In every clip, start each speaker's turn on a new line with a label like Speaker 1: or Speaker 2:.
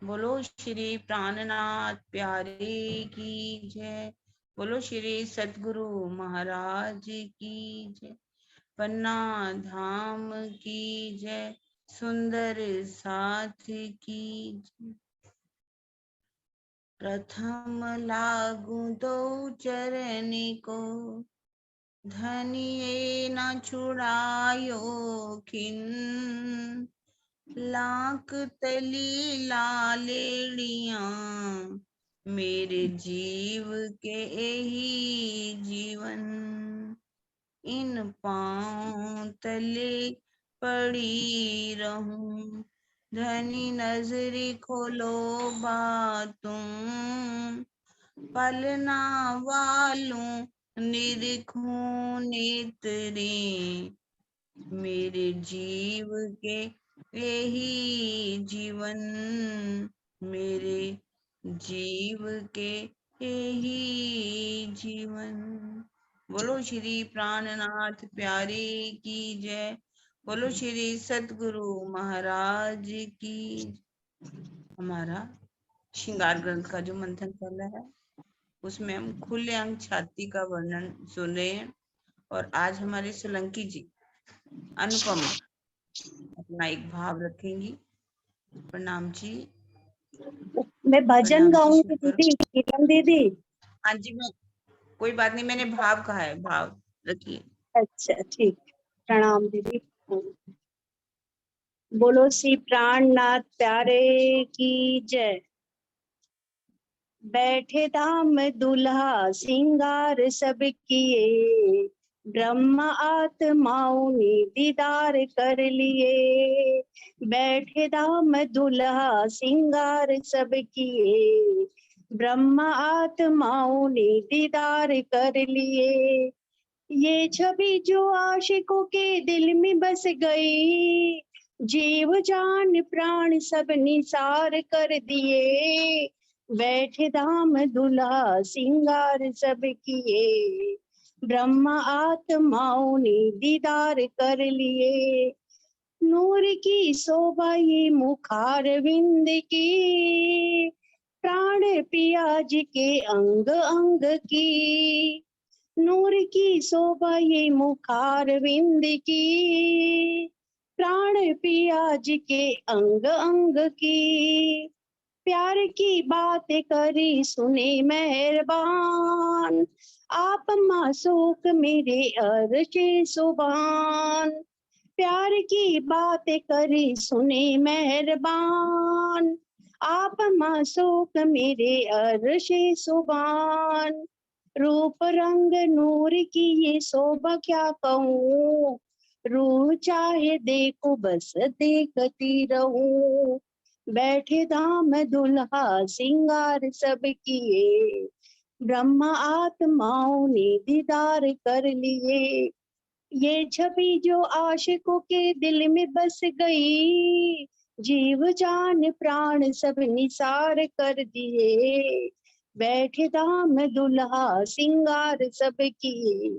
Speaker 1: बोलो श्री प्राणनाथ प्यारे की जय। बोलो श्री सतगुरु महाराज की जय। पन्ना धाम की जय। सुंदर साथ की जय। प्रथम लागू दो चरण को, धनिये न छुड़ायो खिन। लाख तली लालेड़िया, मेरे जीव के यही जीवन। इन पांव तले पड़ी रहूं, धनी नजरी खोलो बातों। पलना वालों निरखूं नेत्रे, मेरे जीव के यही जीवन। मेरे जीव के यही जीवन। बोलो श्री प्राणनाथ प्यारे की जय। बोलो श्री सतगुरु महाराज की। हमारा श्रृंगार ग्रंथ का जो मंथन चल रहा है उसमें हम खुले अंग छाती का वर्णन सुन रहे हैं। और आज हमारे सोलंकी जी अनुपमा अपना एक भाव रखेंगी। प्रणाम जी।
Speaker 2: मैं भजन
Speaker 1: प्रणाम जी
Speaker 2: गाऊंगी
Speaker 1: शुरू करो।
Speaker 2: दीदी, कीर्तन दीदी।
Speaker 1: हाँ जी, मैं कोई बात नहीं, मैंने भाव कहा है, भाव रखिए।
Speaker 2: अच्छा ठीक, प्रणाम दीदी। बोलो श्री प्राणनाथ प्यारे की जय। बैठे धाम दुल्हा सिंगार सब किए, ब्रह्म आत्माओं ने दीदार कर लिए। बैठे धाम दुल्हा सिंगार सब किए, ब्रह्म आत्माओं ने दीदार कर लिए। ये छवि जो आशिकों के दिल में बस गई, जीव जान प्राण सब निसार कर दिए। बैठे धाम दुल्हा सिंगार सब किए, ब्रह्म आत्माओं ने दीदार कर लिए। नूर की शोभा ये मुखार विंद की, प्राण पिया जी के अंग अंग की। नूर की शोभा ये मुखार विंद की, प्राण पिया जी के अंग अंग की। प्यार की बात करी सुने मेहरबान, आप मासूक मेरे अर्शे सुबान। प्यार की बात करी सुने मेहरबान, आप मासूक मेरे अर्शे सुबान। रूप रंग नूर की ये शोभा क्या कहूँ, रूह चाहे देखो बस देखती रहूं। बैठे धाम दुल्हा सिंगार सब किए, ब्रह्म आत्माओं ने दीदार कर लिए। ये छवि जो आशिकों के दिल में बस गई, जीव जान प्राण सब निसार कर दिए। बैठे धाम दुल्हा सिंगार सब किए,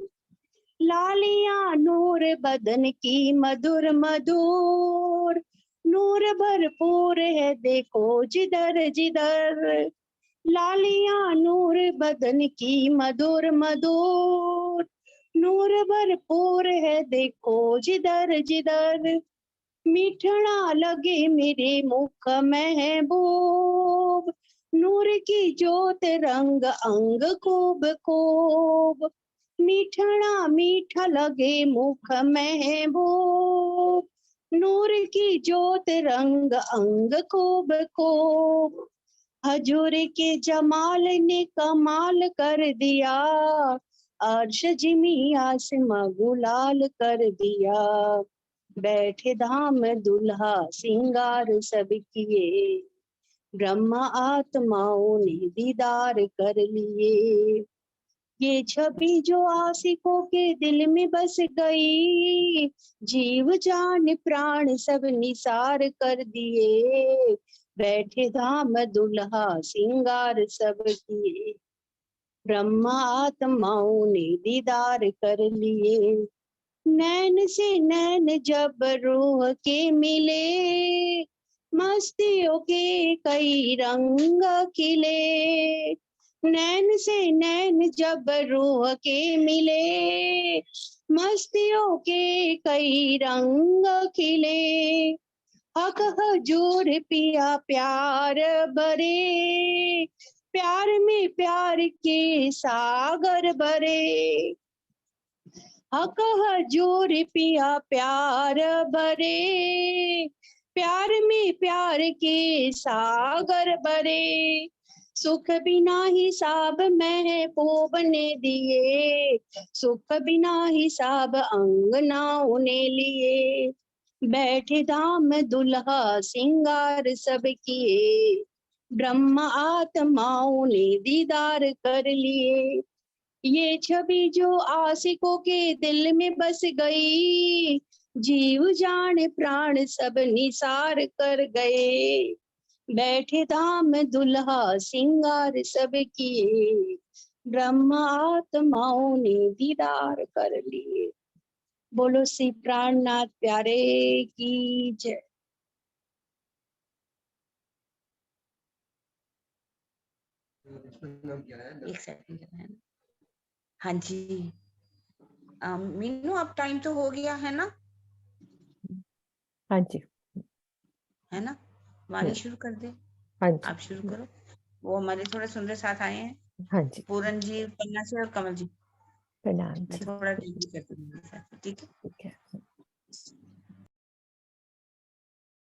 Speaker 2: लालियां नूर बदन की मधुर मधुर, नूर भरपूर है देखो जिधर जिधर। लालियां नूर बदन की मधुर मधुर, नूर भरपूर है देखो जिधर जिधर। मीठड़ा लगे मेरे मुख महबूब, नूर की ज्योत रंग अंग खूब खूब। मीठड़ा मीठा लगे मुख महबूब, नूर की ज्योत रंग अंग खूब खूब। हजूर के जमाल ने कमाल कर दिया, अर्श जिमी आसमां गुलाल कर दिया। बैठे धाम दुल्हा सिंगार सब किए, ब्रह्म आत्माओं ने दीदार कर लिए। ये छवि जो आशिकों के दिल में बस गई, जीव जान प्राण सब निसार कर दिए। बैठे धाम दुल्हा सिंगार सब किए, ब्रह्म आत्माओं ने दीदार कर लिए। नैन से नैन जब रूह के मिले, मस्तियों के कई रंग खिले, नैन से नैन जब रूह के मिले, मस्तियों के कई रंग खिले, हक हजूर पिया प्यार भरे, प्यार में प्यार के सागर भरे, हक हजूर पिया प्यार भरे, प्यार में प्यार के सागर भरे, सुख बिना हिसाब महबूब ने दिए, सुख बिना हिसाब अंगनाओं ने लिए, बैठे धाम दुल्हा सिंगार सब किए, ब्रह्म आत्माओं ने दीदार कर लिए, ये छवि जो आशिकों के दिल में बस गई, जीव जान प्राण सब निसार कर गए, बैठे धाम दुल्हा सिंगार सब किए, ब्रह्म आत्माओं ने दीदार कर लिए। बोलो श्री प्राणनाथ प्यारे की जय।
Speaker 1: एक सेकंड है ना। हाँ जी मीनू अब टाइम तो हो गया है ना?
Speaker 3: हाँ जी,
Speaker 1: है ना? वाणी शुरू कर दे।
Speaker 3: हाँ जी,
Speaker 1: आप शुरू करो। वो हमारे थोड़े सुंदर साथ आए हैं,
Speaker 3: हाँ जी।
Speaker 1: पूरन जी पन्ना से और कमल जी।
Speaker 3: प्रणाम
Speaker 1: मैं
Speaker 3: जी।
Speaker 1: थोड़ा जल्दी करती हूँ उनके साथ, ठीक है?
Speaker 3: ठीक है।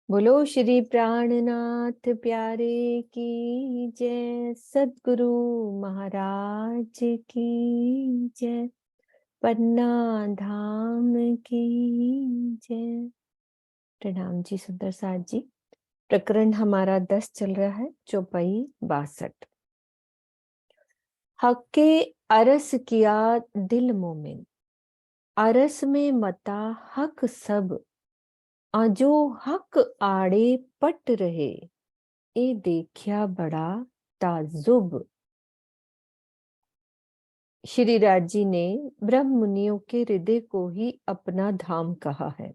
Speaker 3: बोलो श्री प्राणनाथ प्यारे की जय, सद्गुरु महाराज की जय, पन्ना धाम की जय। प्रणाम जी सुंदर साथ जी। प्रकरण हमारा 10 चल रहा है, चौपाई 62। हक के अरस किया दिल मोमिन, अरस में मता हक सब, आजो हक आड़े पट रहे, ए देखिया बड़ा ताजुब। श्री राज जी ने ब्रह्म मुनियों के हृदय को ही अपना धाम कहा है।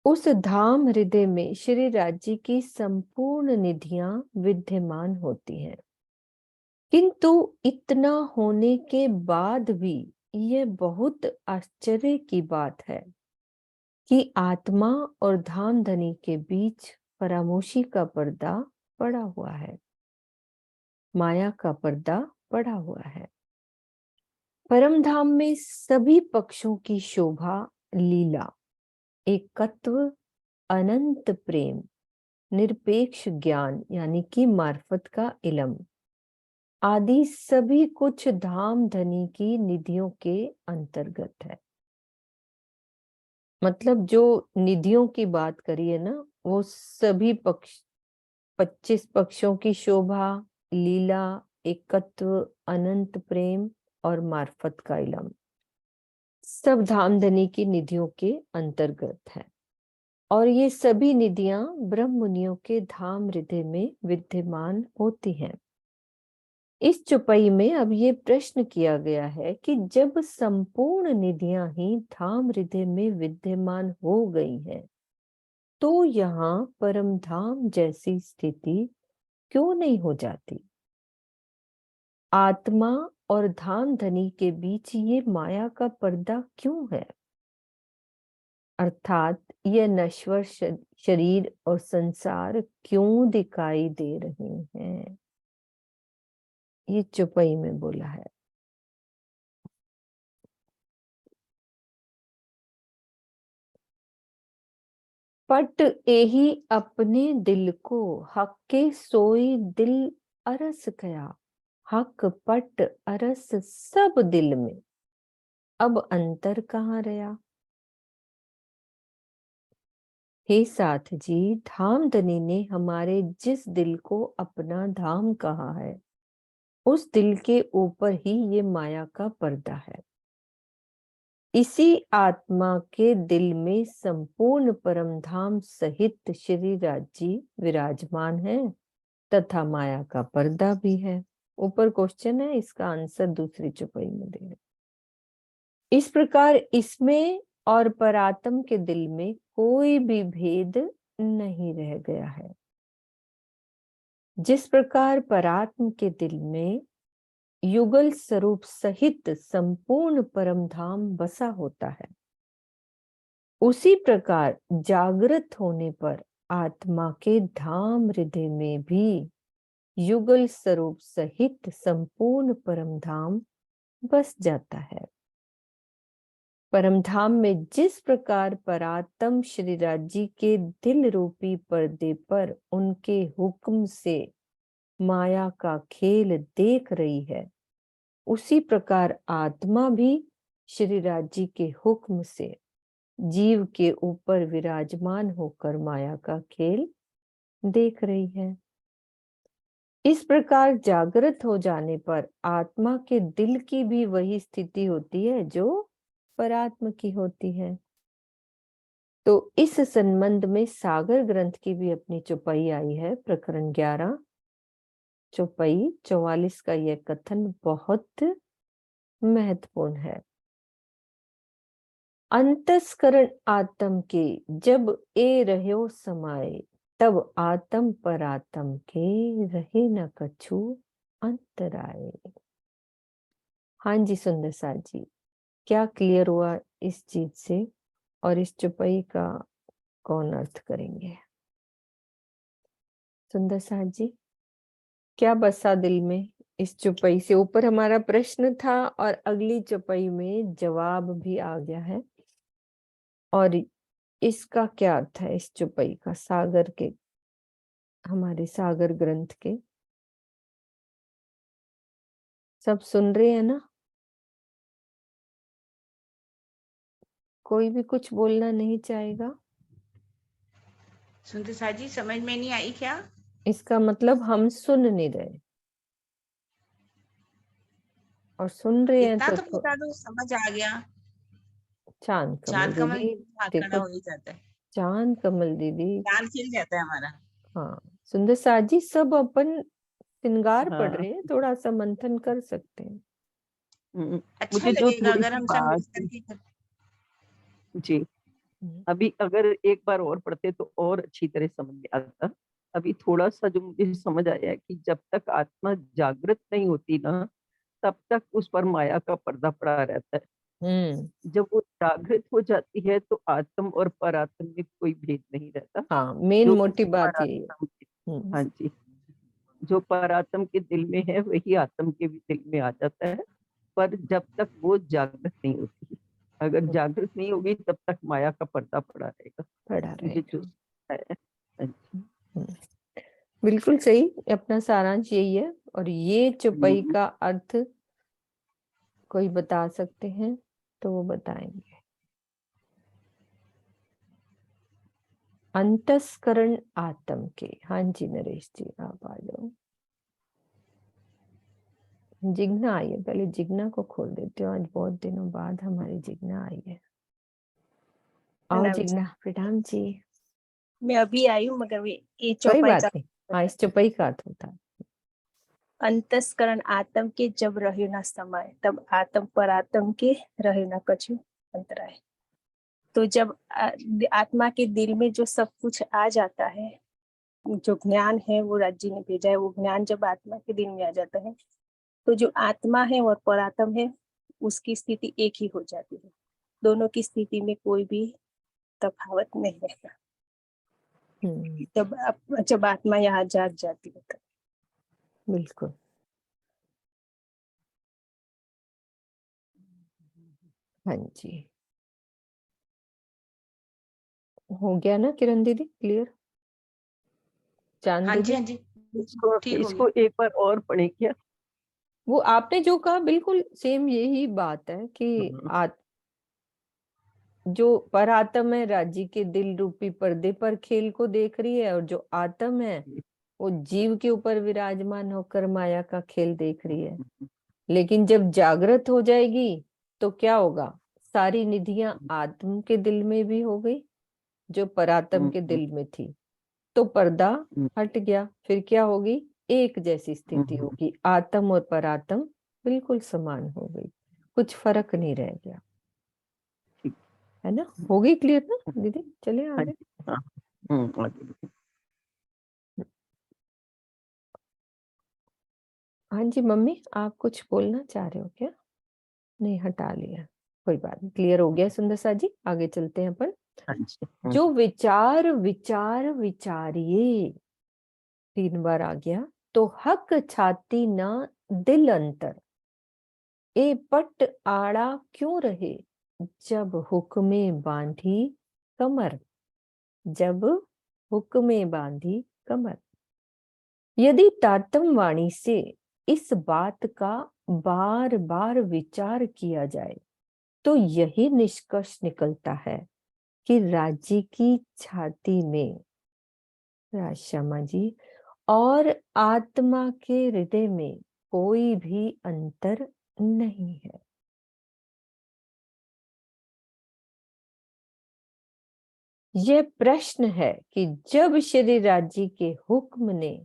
Speaker 3: उस धाम हृदय में श्री राज जी की संपूर्ण निधियां विद्यमान होती हैं, किंतु इतना होने के बाद भी यह बहुत आश्चर्य की बात है कि आत्मा और धाम धनी के बीच फरामोशी का पर्दा पड़ा हुआ है, माया का पर्दा पड़ा हुआ है। परम धाम में सभी पक्षों की शोभा, लीला, एकत्व, अनंत प्रेम, निरपेक्ष ज्ञान यानी कि मार्फत का इलम आदि सभी कुछ धाम धनी की निधियों के अंतर्गत है। मतलब जो निधियों की बात करिए ना, वो सभी पक्ष, 25 पक्षों की शोभा, लीला, एकत्व, अनंत प्रेम और मार्फत का इलम सब धामधनी की निधियों के अंतर्गत है। और ये सभी निधियां ब्रह्म मुनियों के धाम हृदय में विद्यमान होती हैं। इस चौपाई में अब ये प्रश्न किया गया है कि जब संपूर्ण निधियां ही धाम हृदय में विद्यमान हो गई हैं, तो यहाँ परम धाम जैसी स्थिति क्यों नहीं हो जाती? आत्मा और धाम धनी के बीच ये माया का पर्दा क्यों है? अर्थात यह नश्वर शरीर और संसार क्यों दिखाई दे रहे हैं? ये चौपाई में बोला है। पट एही अपने दिल को, हक के सोई दिल अरस गया, हक पट अरस सब दिल में, अब अंतर कहाँ रहा? हे साथ जी, धाम धनी ने हमारे जिस दिल को अपना धाम कहा है, उस दिल के ऊपर ही ये माया का पर्दा है। इसी आत्मा के दिल में संपूर्ण परम धाम सहित श्री राज जी विराजमान है तथा माया का पर्दा भी है। ऊपर क्वेश्चन है, इसका आंसर दूसरी चौपाई में दे रहे। इस प्रकार इसमें और परात्म के दिल में कोई भी भेद नहीं रह गया है। जिस प्रकार परात्म के दिल में युगल स्वरूप सहित संपूर्ण परम धाम बसा होता है, उसी प्रकार जागृत होने पर आत्मा के धाम हृदय में भी युगल स्वरूप सहित संपूर्ण परम धाम बस जाता है। परम धाम में जिस प्रकार परात्म श्रीराज जी के दिल रूपी पर्दे पर उनके हुक्म से माया का खेल देख रही है, उसी प्रकार आत्मा भी श्रीराज जी के हुक्म से जीव के ऊपर विराजमान होकर माया का खेल देख रही है। इस प्रकार जागृत हो जाने पर आत्मा के दिल की भी वही स्थिति होती है जो परात्म की होती है। तो इस संबंध में सागर ग्रंथ की भी अपनी चौपाई आई है, प्रकरण 11 चौपाई 44 का यह कथन बहुत महत्वपूर्ण है। अंतस्करण आत्म के जब ए रह्यो समाये, तब आत्म परात्म के रहे न कछु अंतराए। हाँ जी सुंदर साथ जी, क्या क्लियर हुआ इस चीज से? और इस चौपाई का कौन अर्थ करेंगे? सुंदर साथ जी, क्या बसा दिल में इस चौपाई से? ऊपर हमारा प्रश्न था और अगली चौपाई में जवाब भी आ गया है। और इसका क्या अर्थ है इस चौपाई का, सागर के, हमारे सागर ग्रंथ के? सब सुन रहे हैं ना? कोई भी कुछ बोलना नहीं चाहेगा?
Speaker 1: सुनते साथ जी समझ में नहीं आई क्या?
Speaker 3: इसका मतलब हम सुन नहीं रहे, और सुन रहे हैं
Speaker 1: इतना
Speaker 3: तो
Speaker 1: तो बता दो, समझ आ गया।
Speaker 3: चांद कमल
Speaker 1: चांद कमल
Speaker 3: दीदी,
Speaker 1: खड़ा
Speaker 3: देखो
Speaker 1: हो ही जाता है,
Speaker 3: चांद कमल दीदी,
Speaker 1: चांद खिल जाता है हमारा।
Speaker 3: हाँ सुंदर साथ जी, सब अपन श्रृंगार पढ़
Speaker 4: हाँ।
Speaker 3: रहे हैं, थोड़ा सा मंथन कर सकते हैं।
Speaker 1: अच्छा
Speaker 4: मुझे जो
Speaker 1: लगेगा
Speaker 4: थोड़ी
Speaker 1: अगर
Speaker 4: सी
Speaker 1: हम सब
Speaker 4: बात
Speaker 1: मिल करके
Speaker 4: जी, अभी अगर एक बार और पढ़ते तो और अच्छी तरह समझ में आता। अभी थोड़ा सा जो मुझे समझ आया है कि जब तक आत्मा जागृत नहीं होती ना, तब तक उस पर माया का पर्दा पड़ा रहता है। जब वो जागृत हो जाती है तो आत्म और परात्म में कोई भेद नहीं रहता।
Speaker 3: हाँ, मेन
Speaker 4: जो
Speaker 3: मोटी बात यही है।
Speaker 4: परात्म हाँ जी, जो परात्म के दिल में है वही आत्म के भी दिल में आ जाता है, पर जब तक वो जागृत नहीं होती। अगर जागृत नहीं होगी तब तक माया का पर्दा पड़ा रहेगा।
Speaker 3: पढ़ा
Speaker 4: मुझे
Speaker 3: रहेगा।
Speaker 4: जो है हाँ जी।
Speaker 3: बिल्कुल सही, अपना सारांश यही है। और ये चौपाई का अर्थ कोई बता सकते हैं तो वो बताएंगे। अंतस्करण आत्म के, हाँ जी नरेश जी आप आ जाओ। जिग्ना आई है, पहले जिग्ना को खोल देते हो, आज बहुत दिनों बाद हमारी जिग्ना आई है। आओ जिग्ना। प्रणाम जी।
Speaker 2: मैं अभी आई हूँ, मगर ये
Speaker 3: कोई
Speaker 2: चौपाई
Speaker 3: बात नहीं, हाँ इस चौपाई का अर्थ होता है।
Speaker 2: अंतस्करण आत्म के जब रहे न समय, तब आत्म पर आत्म के रहे न कछु अंतराय। तो जब आत्मा के दिल में जो सब कुछ आ जाता है, जो ज्ञान है वो राज जी ने भेजा है, वो ज्ञान जब आत्मा के दिल में आ जाता है तो जो आत्मा है और परात्म है उसकी स्थिति एक ही हो जाती है। दोनों की स्थिति में कोई भी तफावत नहीं रहता। जब आत्मा यहाँ जाग जाती है।
Speaker 3: बिल्कुल। हाँ जी, हो गया ना किरण दीदी, क्लियर? चांद
Speaker 1: हाँ जी,
Speaker 3: दीदी,
Speaker 1: हाँ जी, ठीक हो
Speaker 4: इसको
Speaker 1: गया।
Speaker 4: एक बार और पढ़े क्या?
Speaker 3: वो आपने जो कहा बिल्कुल सेम यही बात है कि जो पर आत्म है राजी के दिल रूपी पर्दे पर खेल को देख रही है, और जो आत्म है वो जीव के ऊपर विराजमान होकर माया का खेल देख रही है। लेकिन जब जागृत हो जाएगी तो क्या होगा? सारी निधियां आत्म के दिल में भी हो गई जो परात्म के दिल में थी, तो पर्दा हट गया। फिर क्या होगी? एक जैसी स्थिति होगी, आत्म और परात्म बिल्कुल समान हो गई, कुछ फर्क नहीं रह गया, है ना? हो गई क्लियर ना दीदी? चले आगे।
Speaker 4: आगे बढ़िए।
Speaker 3: हाँ जी मम्मी, आप कुछ बोलना चाह रहे हो क्या? नहीं, हटा लिया, कोई बात नहीं, क्लियर हो गया सुंदर सा जी। आगे चलते हैं अपन।
Speaker 4: हाँ जी।
Speaker 3: जो विचार विचार विचारिये, 3 बार आ गया। तो हक छाती ना दिल अंतर, ए पट आड़ा क्यों रहे, जब हुक्मे बांधी कमर, जब हुक्मे बांधी कमर। यदि तारतम वाणी से इस बात का बार बार विचार किया जाए तो यही निष्कर्ष निकलता है कि राज्य की छाती में, श्यामा जी, और आत्मा के हृदय में कोई भी अंतर नहीं है। यह प्रश्न है कि जब श्री राज्य के हुक्म ने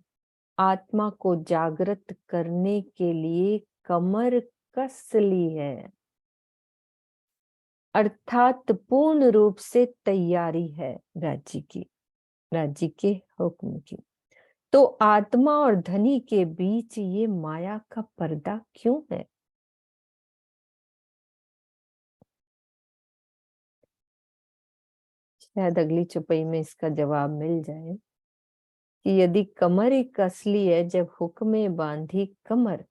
Speaker 3: आत्मा को जागृत करने के लिए कमर कस ली है, अर्थात पूर्ण रूप से तैयारी है राज्य की, राज्य के हुक्म की, तो आत्मा और धनी के बीच ये माया का पर्दा क्यों है? शायद अगली चुपई में इसका जवाब मिल जाए कि यदि कमर ही कसली है जब हुक्मे बांधी कमर,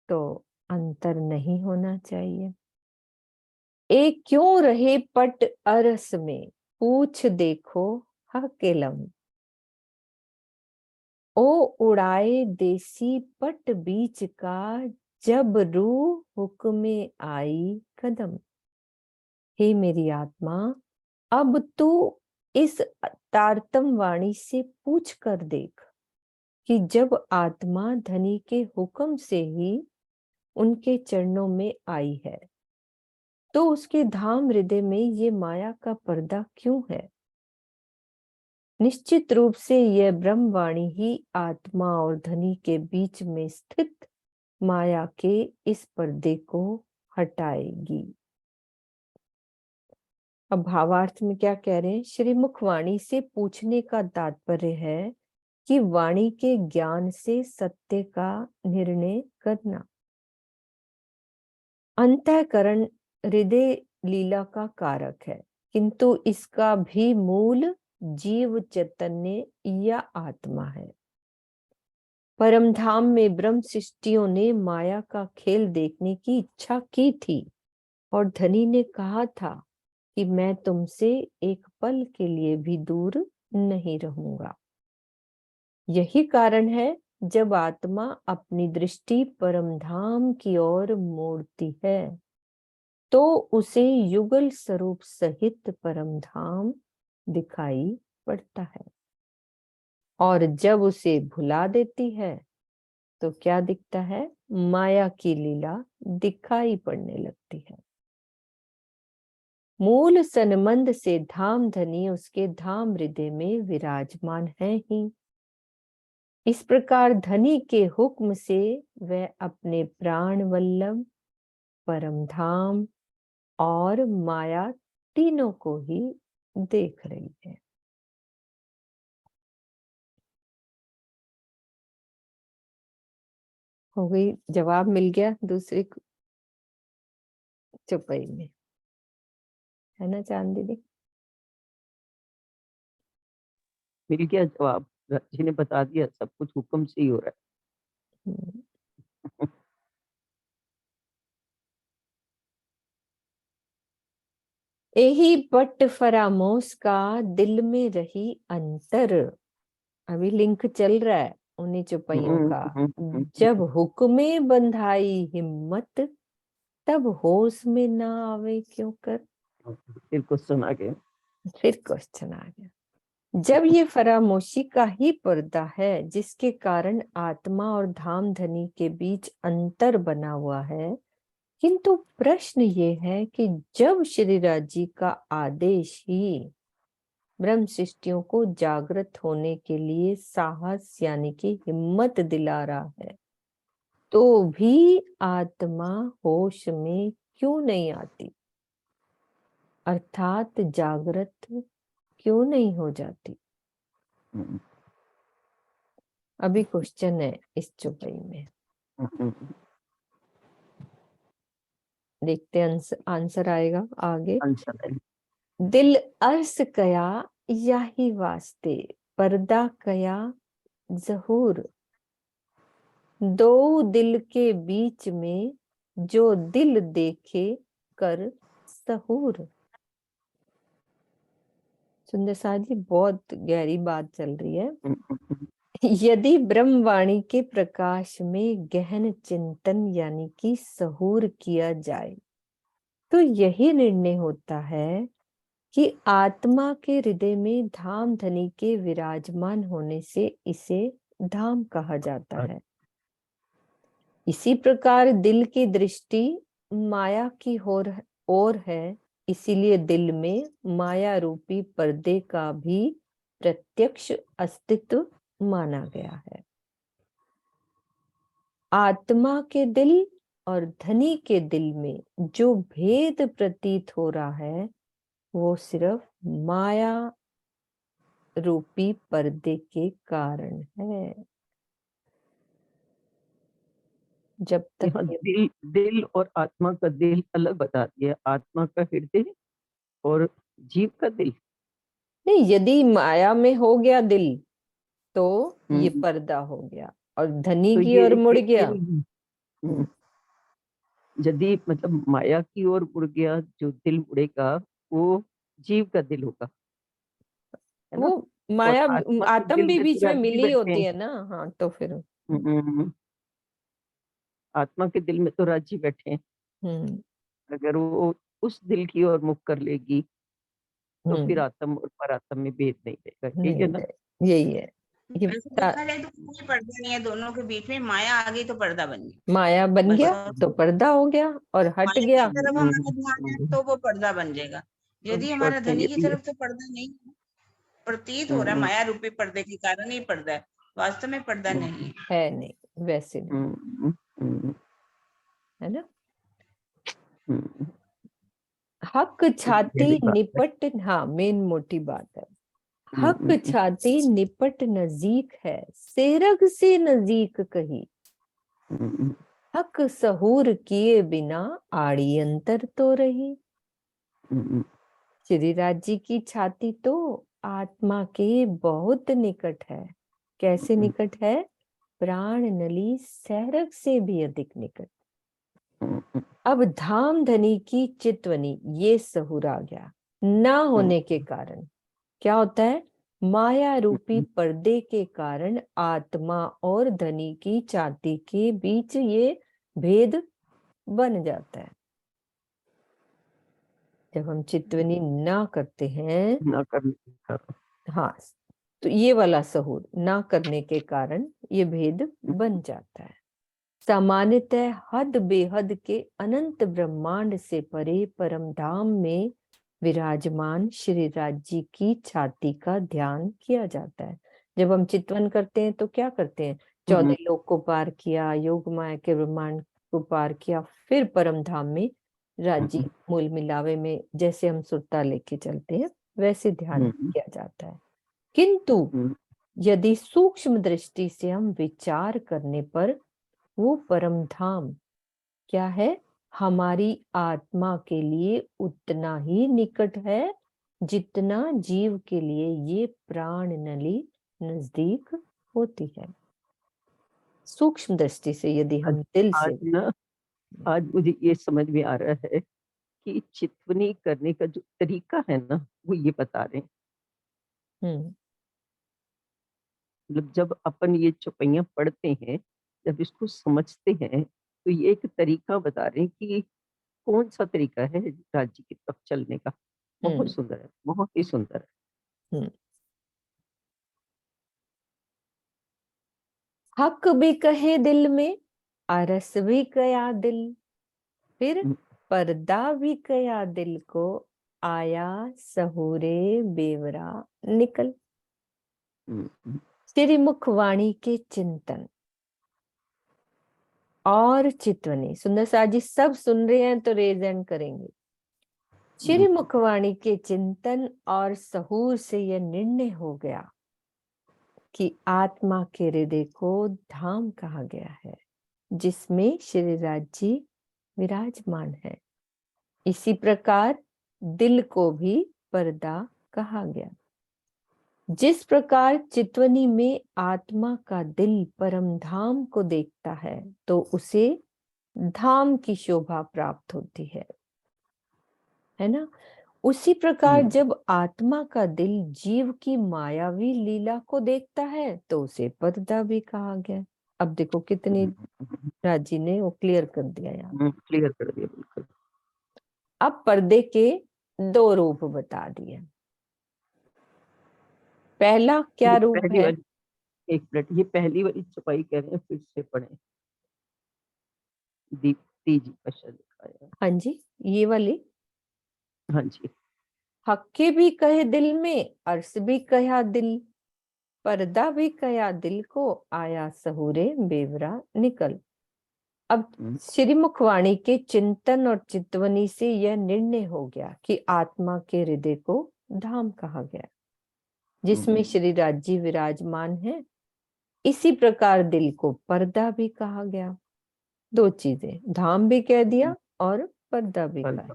Speaker 3: तो अंतर नहीं होना चाहिए। एक क्यों रहे पट अरस में, पूछ देखो हकेलम, ओ उड़ाए देसी पट बीच का, जब रूह हुक्मे आई कदम। हे मेरी आत्मा, अब तू इस तारतम वाणी से पूछ कर देख कि जब आत्मा धनी के हुक्म से ही उनके चरणों में आई है तो उसके धाम हृदय में ये माया का पर्दा क्यों है? निश्चित रूप से यह ब्रह्मवाणी ही आत्मा और धनी के बीच में स्थित माया के इस पर्दे को हटाएगी। अब भावार्थ में क्या कह रहे हैं? श्री मुखवाणी से पूछने का तात्पर्य है कि वाणी के ज्ञान से सत्य का निर्णय करना। अंतःकरण हृदय लीला का कारक है, किंतु इसका भी मूल जीव चैतन्य या आत्मा है। परमधाम में ब्रह्म सृष्टियों ने माया का खेल देखने की इच्छा की थी और धनी ने कहा था कि मैं तुमसे एक पल के लिए भी दूर नहीं रहूंगा। यही कारण है जब आत्मा अपनी दृष्टि परमधाम की ओर मोड़ती है तो उसे युगल स्वरूप सहित परमधाम दिखाई पड़ता है, और जब उसे भुला देती है तो क्या दिखता है? माया की लीला दिखाई पड़ने लगती है। मूल सनमंद से धाम धनी उसके धाम हृदय में विराजमान है ही। इस प्रकार धनी के हुक्म से वह अपने प्राण वल्लभ, परमधाम और माया तीनों को ही देख रही है। हो गई, जवाब मिल गया दूसरी चौपाई में, है ना चांद दीदी?
Speaker 4: मिल गया जवाब, जी ने बता दिया, सब कुछ हुक्म से ही हो रहा
Speaker 3: हम्म।
Speaker 4: है।
Speaker 3: यही पट फरामोश का दिल में रही अंतर, अभी लिंक चल रहा है उन्हीं चौपाइयों का। जब हुक्मे बंधाई हिम्मत, तब होश में ना आवे क्यों कर।
Speaker 4: फिर क्वेश्चन आ गया।
Speaker 3: फिर क्वेश्चन आ गया। जब ये फरामोशी का ही पर्दा है जिसके कारण आत्मा और धाम धनी के बीच अंतर बना हुआ है, किंतु प्रश्न ये है कि जब श्री राजी का आदेश ही ब्रह्म सृष्टियों को जागृत होने के लिए साहस यानी कि हिम्मत दिला रहा है, तो भी आत्मा होश में क्यों नहीं आती, अर्थात जागृत क्यों नहीं हो जाती? अभी क्वेश्चन है इस चौपाई में, देखते हैं आंसर आएगा आगे।
Speaker 4: आंसर है।
Speaker 3: दिल अर्स कया याही वास्ते, पर्दा कया जहूर। दो दिल के बीच में जो दिल देखे कर सहूर। सुंदर साह जी, बहुत गहरी बात चल रही है। यदि ब्रह्मवाणी के प्रकाश में गहन चिंतन यानी कि सहूर किया जाए तो यही निर्णय होता है कि आत्मा के हृदय में धाम धनी के विराजमान होने से इसे धाम कहा जाता है। इसी प्रकार दिल की दृष्टि माया की ओर है, इसीलिए दिल में माया रूपी पर्दे का भी प्रत्यक्ष अस्तित्व माना गया है। आत्मा के दिल और धनी के दिल में जो भेद प्रतीत हो रहा है वो सिर्फ माया रूपी पर्दे के कारण है। जब तक
Speaker 4: यहाँ दिल दिल और आत्मा का दिल अलग बता दिया, आत्मा का हृदय और जीव का दिल।
Speaker 3: नहीं, यदि माया में हो गया दिल तो ये पर्दा हो गया और धनी
Speaker 4: तो
Speaker 3: की ओर मुड़
Speaker 4: ये
Speaker 3: गया।
Speaker 4: यदि मतलब माया की ओर मुड़ गया, जो दिल मुड़ेगा वो जीव का दिल होगा, है ना?
Speaker 3: वो माया
Speaker 4: और आत्मा के
Speaker 3: आत्म
Speaker 4: दिल
Speaker 3: भी
Speaker 4: में
Speaker 3: बीच
Speaker 4: तो
Speaker 3: में
Speaker 4: राज्य जी
Speaker 3: मिली
Speaker 4: बैठे
Speaker 3: होती
Speaker 4: हैं।
Speaker 3: है ना। हाँ, तो फिर
Speaker 4: आत्मा के दिल में तो राज्य बैठे हैं। अगर वो उस दिल की ओर मुख कर लेगी तो फिर आत्म और परात्म में भेद नहीं रहेगा, यही है ना?
Speaker 3: यही है।
Speaker 1: वैसे देखा जाए तो कोई पर्दा नहीं है दोनों के बीच में, माया आ गई तो पर्दा बन गया।
Speaker 3: माया बन
Speaker 1: बस
Speaker 3: गया
Speaker 1: और
Speaker 3: तो पर्दा हो गया और हट
Speaker 1: माया
Speaker 3: गया।
Speaker 1: की तरफ हमारा ध्यान है तो वो पर्दा बन जाएगा। यदि हमारा
Speaker 4: शॉर्ट में
Speaker 1: धनी
Speaker 4: ये
Speaker 1: की
Speaker 4: भी है।
Speaker 1: तरफ तो पर्दा नहीं है, प्रतीत हो रहा है माया रूपी पर्दे के कारण ही पर्दा है, वास्तव में पर्दा नहीं है।
Speaker 3: नहीं, वैसे नहीं, है ना। हक छाती निपट, हाँ मेन मोटी बात है। हक छाती निपट नजीक है, सेरग से नजीक कही। हक सहूर किए बिना आड़ी अंतर तो रही। श्री राज जी की छाती तो आत्मा के बहुत निकट है। कैसे निकट है? प्राण नली सैरग से भी अधिक निकट। अब धाम धनी की चितवनी ये सहूर आ गया ना होने के कारण क्या होता है? माया रूपी पर्दे के कारण आत्मा और धनी की छाती के बीच ये भेद बन जाता है। जब हम चितवनी ना करते हैं,
Speaker 4: ना करने,
Speaker 3: हाँ, तो ये वाला सहूर ना करने के कारण ये भेद बन जाता है। सामान्यतः हद बेहद के अनंत ब्रह्मांड से परे परम धाम में विराजमान श्री राज जी की छाती का ध्यान किया जाता है। जब हम चितवन करते हैं तो क्या करते हैं? 14 लोक को पार किया, योग माया के ब्रह्मांड को पार किया, फिर परम धाम में राज जी मूल मिलावे में जैसे हम सुरता लेके चलते हैं वैसे ध्यान किया जाता है। किंतु यदि सूक्ष्म दृष्टि से हम विचार करने पर वो परम धाम क्या है? हमारी आत्मा के लिए उतना ही निकट है जितना जीव के लिए ये प्राण नली नजदीक होती है। सूक्ष्म दृष्टि से यदि हम दिल से
Speaker 4: आज मुझे ये समझ में आ रहा है कि चितवनी करने का जो तरीका है ना वो ये बता रहे हैं। मतलब जब अपन ये चौपाइयां पढ़ते हैं, जब इसको समझते हैं तो ये एक तरीका बता रहे हैं कि कौन सा तरीका है राज्य की तरफ चलने का। बहुत सुंदर है, बहुत ही सुंदर है।
Speaker 3: हक भी कहे दिल में, अरस भी कया दिल, फिर पर्दा भी कया दिल को, आया सहूरे बेवरा निकल। श्री मुखवाणी के चिंतन और चितवनी, सुंदर साह जी सब सुन रहे हैं तो रेज एंड करेंगे। श्री मुखवाणी के चिंतन और सहूर से यह निर्णय हो गया कि आत्मा के हृदय को धाम कहा गया है, जिसमें श्री राज जी विराजमान है। इसी प्रकार दिल को भी पर्दा कहा गया। जिस प्रकार चितवनी में आत्मा का दिल परम धाम को देखता है तो उसे धाम की शोभा प्राप्त होती है ना। उसी प्रकार जब आत्मा का दिल जीव की मायावी लीला को देखता है तो उसे पर्दा भी कहा गया। अब देखो कितनी राजी ने वो क्लियर कर दिया यहाँ,
Speaker 4: क्लियर कर दिया बिल्कुल।
Speaker 3: अब पर्दे के दो रूप बता दिए। पहला क्या रूप है?
Speaker 4: एक मिनट, ये पहली वाली छपाई कह रहे हैं, फिर से पढ़े। दीप्ति जी का शब्द लिखा है।
Speaker 3: हाँ जी, ये वाली।
Speaker 4: हाँ जी।
Speaker 3: हक्के भी कहे दिल में, अर्श भी कहा दिल, पर्दा भी कया दिल को, आया सहूरे बेवरा निकल। अब श्री मुखवाणी के चिंतन और चितवनी से यह निर्णय हो गया कि आत्मा के हृदय को धाम कहा गया, जिसमें श्री राज जी विराजमान है। इसी प्रकार दिल को पर्दा भी कहा गया। दो चीजें, धाम भी कह दिया और पर्दा भी कहा।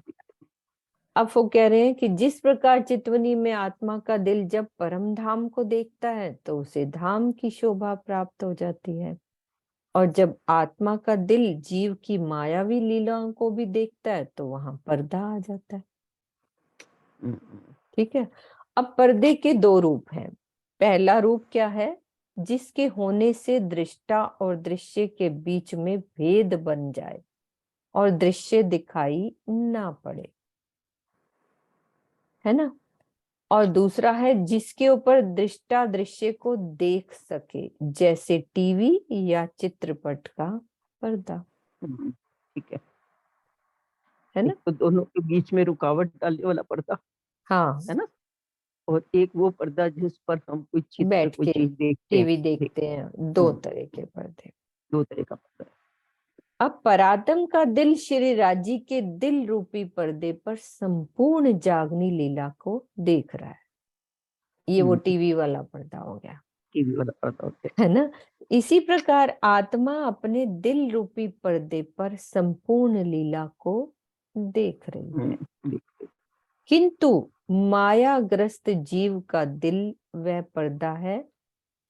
Speaker 3: अब वो कह रहे हैं कि जिस प्रकार चितवनी में आत्मा का दिल जब परम धाम को देखता है तो उसे धाम की शोभा प्राप्त हो जाती है, और जब आत्मा का दिल जीव की मायावी लीलाओं को भी देखता है तो वहां पर्दा आ जाता है। ठीक है। अब पर्दे के दो रूप हैं। पहला रूप क्या है? जिसके होने से दृष्टा और दृश्य के बीच में भेद बन जाए और दृश्य दिखाई ना पड़े, है ना। और दूसरा है जिसके ऊपर दृष्टा दृश्य को देख सके, जैसे टीवी या चित्रपट का पर्दा।
Speaker 4: ठीक
Speaker 3: है ना।
Speaker 4: तो दोनों के बीच में रुकावट डालने वाला पर्दा,
Speaker 3: हाँ,
Speaker 4: है ना। और एक वो पर्दा जिस पर हम कोई चित्र,
Speaker 3: बैठ
Speaker 4: कोई
Speaker 3: के
Speaker 4: चीज देखते
Speaker 3: टीवी
Speaker 4: हैं।
Speaker 3: देखते हैं। दो तरह के पर्दे।
Speaker 4: दो तरह का पर्दा है।
Speaker 3: अब परात्म का दिल श्री राजी के दिल रूपी पर्दे पर संपूर्ण जागनी लीला को देख रहा है। ये वो टीवी वाला पर्दा हो गया,
Speaker 4: टीवी वाला पर्दा होता
Speaker 3: है ना। इसी प्रकार आत्मा अपने दिल रूपी पर्दे पर संपूर्ण लीला को देख रही है। किंतु मायाग्रस्त जीव का दिल वह पर्दा है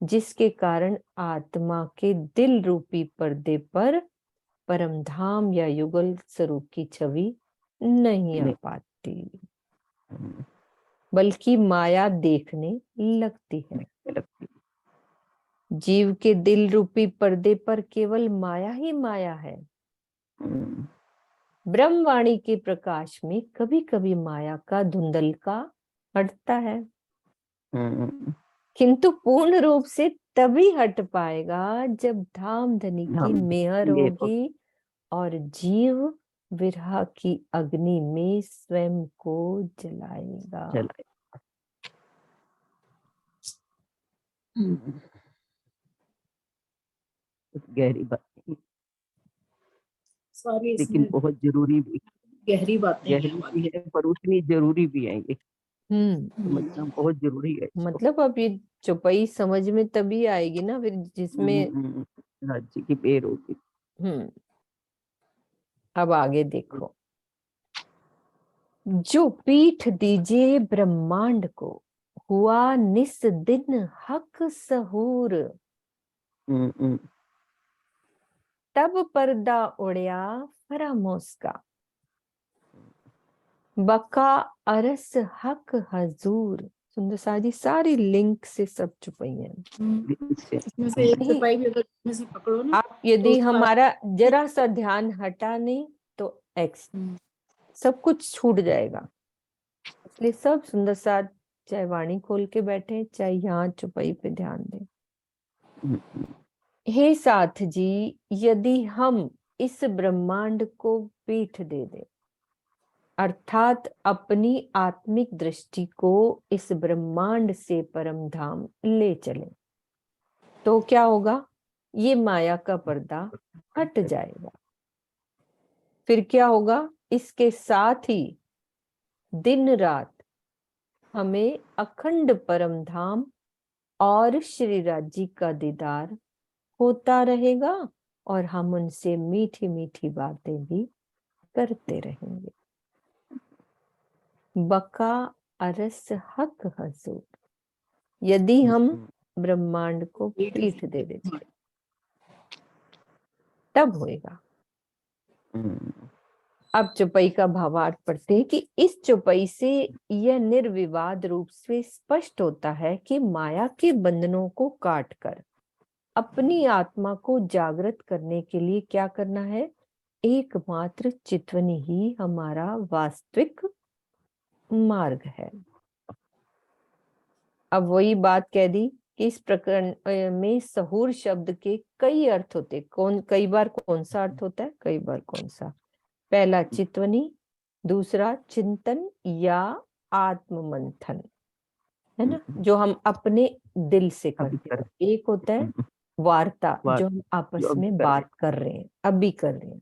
Speaker 3: जिसके कारण आत्मा के दिल रूपी पर्दे पर परमधाम या युगल स्वरूप की छवि नहीं आ पाती, बल्कि माया देखने लगती है। जीव के दिल रूपी पर्दे पर केवल माया ही माया है। ब्रह्मवाणी के प्रकाश में कभी कभी माया का धुंधलका हटता है, किंतु पूर्ण रूप से तभी हट पाएगा जब धाम धनी की मेहर होगी और जीव विरह की अग्नि में स्वयं को जलाएगा।
Speaker 4: गहरी बात, लेकिन बहुत जरूरी भी,
Speaker 5: गहरी बातें
Speaker 4: गहरी भी है पर उतनी जरूरी भी है। ये
Speaker 3: समझना
Speaker 4: बहुत जरूरी है।
Speaker 3: मतलब अब ये चौपाई समझ में तभी आएगी ना फिर जिसमें
Speaker 4: राज्य की बेर होगी।
Speaker 3: अब आगे देखो। जो पीठ दीजिए ब्रह्मांड को, हुआ निस दिन हक सहूर, तब पर्दा उड़या फरामोश का, बका अरस हक हजूर। सुंदर सा जी सारी लिंक से सब चुपाई है।
Speaker 5: इसमें से एक चुपाई भी अगर इसमें से पकड़ो ना,
Speaker 3: आप यदि हमारा जरा सा ध्यान हटा नहीं तो एक्स सब कुछ छूट जाएगा। इसलिए सब सुंदर सा, चाहे वाणी खोल के बैठे चाहे यहाँ चुपाई पे ध्यान दें। हे साथ जी, यदि हम इस ब्रह्मांड को पीठ दे दें, अर्थात अपनी आत्मिक दृष्टि को इस ब्रह्मांड से परम धाम ले चले, तो क्या होगा? ये माया का पर्दा हट जाएगा। फिर क्या होगा? इसके साथ ही दिन रात हमें अखंड परम धाम और श्री राज्य का दीदार होता रहेगा और हम उनसे मीठी मीठी बातें भी करते रहेंगे। बका अरस हक हजूर, यदि हम ब्रह्मांड को पीठ दे देते तब होएगा। अब चौपाई का भावार्थ पढ़ते हैं कि इस चौपाई से यह निर्विवाद रूप से स्पष्ट होता है कि माया के बंधनों को काटकर अपनी आत्मा को जागृत करने के लिए क्या करना है? एकमात्र चितवनी ही हमारा वास्तविक मार्ग है। अब वही बात कह दी कि इस प्रकरण में सहूर शब्द के कई अर्थ होते। कई बार कौन सा अर्थ होता है, कई बार कौन सा? पहला चितवनी, दूसरा चिंतन या आत्म मंथन, है ना, जो हम अपने दिल से करते हैं। एक होता है वार्ता, जो हम आपस में बात कर रहे हैं, अभी कर रहे हैं,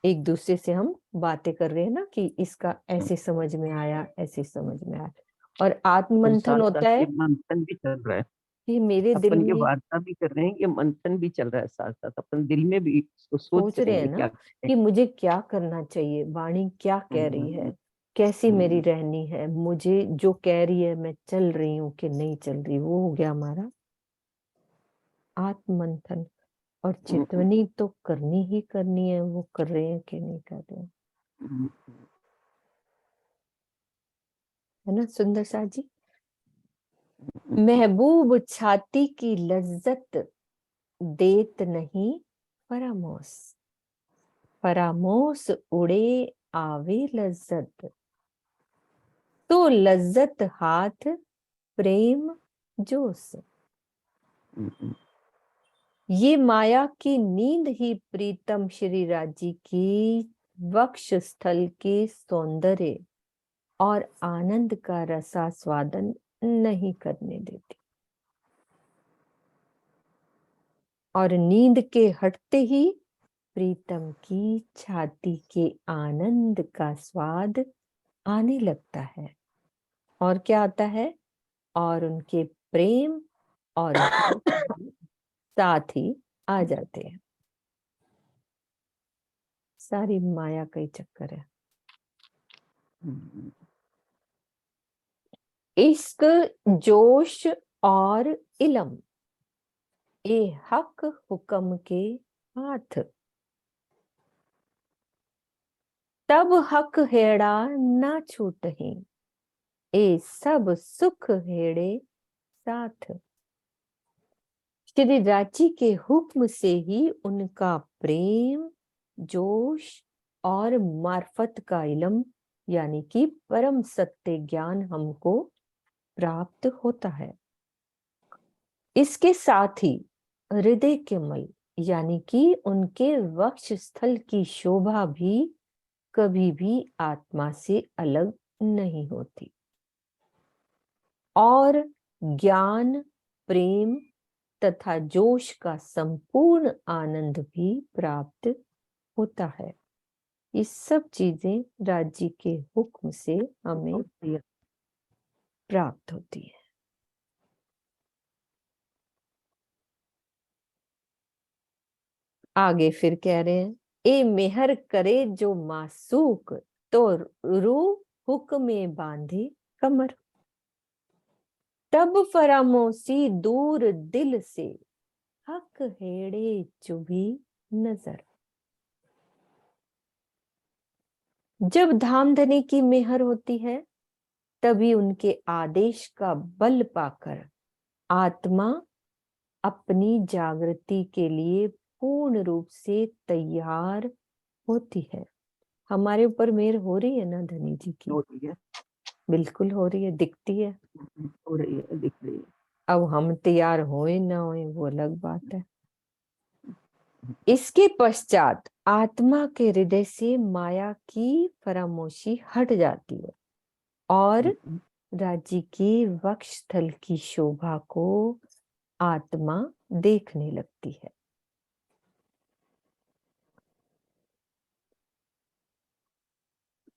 Speaker 3: एक दूसरे से हम बातें कर रहे हैं ना कि इसका ऐसे समझ में आया, ऐसे समझ में आया। और आत्म मंथन होता है,
Speaker 4: मंथन भी चल रहा है
Speaker 3: कि मेरे दिल
Speaker 4: अपन ये
Speaker 3: में
Speaker 4: वार्ता भी कर रहे हैं, ये मंथन भी चल रहा है, साथ साथ अपन दिल में भी
Speaker 3: सोच रहे हैं ना कि मुझे क्या करना चाहिए, वाणी क्या कह रही है, कैसी मेरी रहनी है, मुझे जो कह रही है मैं चल रही हूँ कि नहीं चल रही। वो हो गया हमारा आत्म मंथन। और चितवनी तो करनी ही करनी है, वो कर रहे हैं कि नहीं कर रहे हैं, है ना सुंदर सा जी। महबूब छाती की लज्जत देत नहीं फरामोश, फरामोश उड़े आवे लज्जत, तो लज्जत हाथ प्रेम जोश। ये माया की नींद ही प्रीतम श्री राज्य की वक्ष स्थल के सौंदर्य और आनंद का रसास्वादन नहीं करने देती, और नींद के हटते ही प्रीतम की छाती के आनंद का स्वाद आने लगता है। और क्या आता है? और उनके प्रेम और साथ ही आ जाते हैं। सारी माया का ही चक्कर है। इश्क जोश और इलम ए हक हुक्म के हाथ, तब हक हेड़ा ना छूटही, ए सब सुख हेड़े साथ। श्री रांची के हुक्म से ही उनका प्रेम, जोश और मार्फत का इल्म यानी कि परम सत्य ज्ञान हमको प्राप्त होता है। इसके साथ ही हृदय के मल यानी कि उनके वक्ष स्थल की शोभा भी कभी भी आत्मा से अलग नहीं होती, और ज्ञान, प्रेम तथा जोश का संपूर्ण आनंद भी प्राप्त होता है। ये सब चीजें राज्य के हुक्म से हमें प्राप्त होती है। आगे फिर कह रहे हैं, ए मेहर करे जो मासूक, तो रू हुक्म बांधे कमर, तब फरामोशी दूर दिल से, हक हेड़े चुभी नजर। जब धाम धनी की मेहर होती है, तभी उनके आदेश का बल पाकर आत्मा अपनी जागृति के लिए पूर्ण रूप से तैयार होती है। हमारे ऊपर मेहर हो रही है ना धनी जी की?
Speaker 4: हो रही है,
Speaker 3: बिल्कुल हो रही है, दिखती है।
Speaker 4: हो रही है, दिख रही है।
Speaker 3: अब हम तैयार होए ना होए वो अलग बात है। इसके पश्चात आत्मा के हृदय से माया की फरामोशी हट जाती है और राज्य के वक्ष स्थल की शोभा को आत्मा देखने लगती है।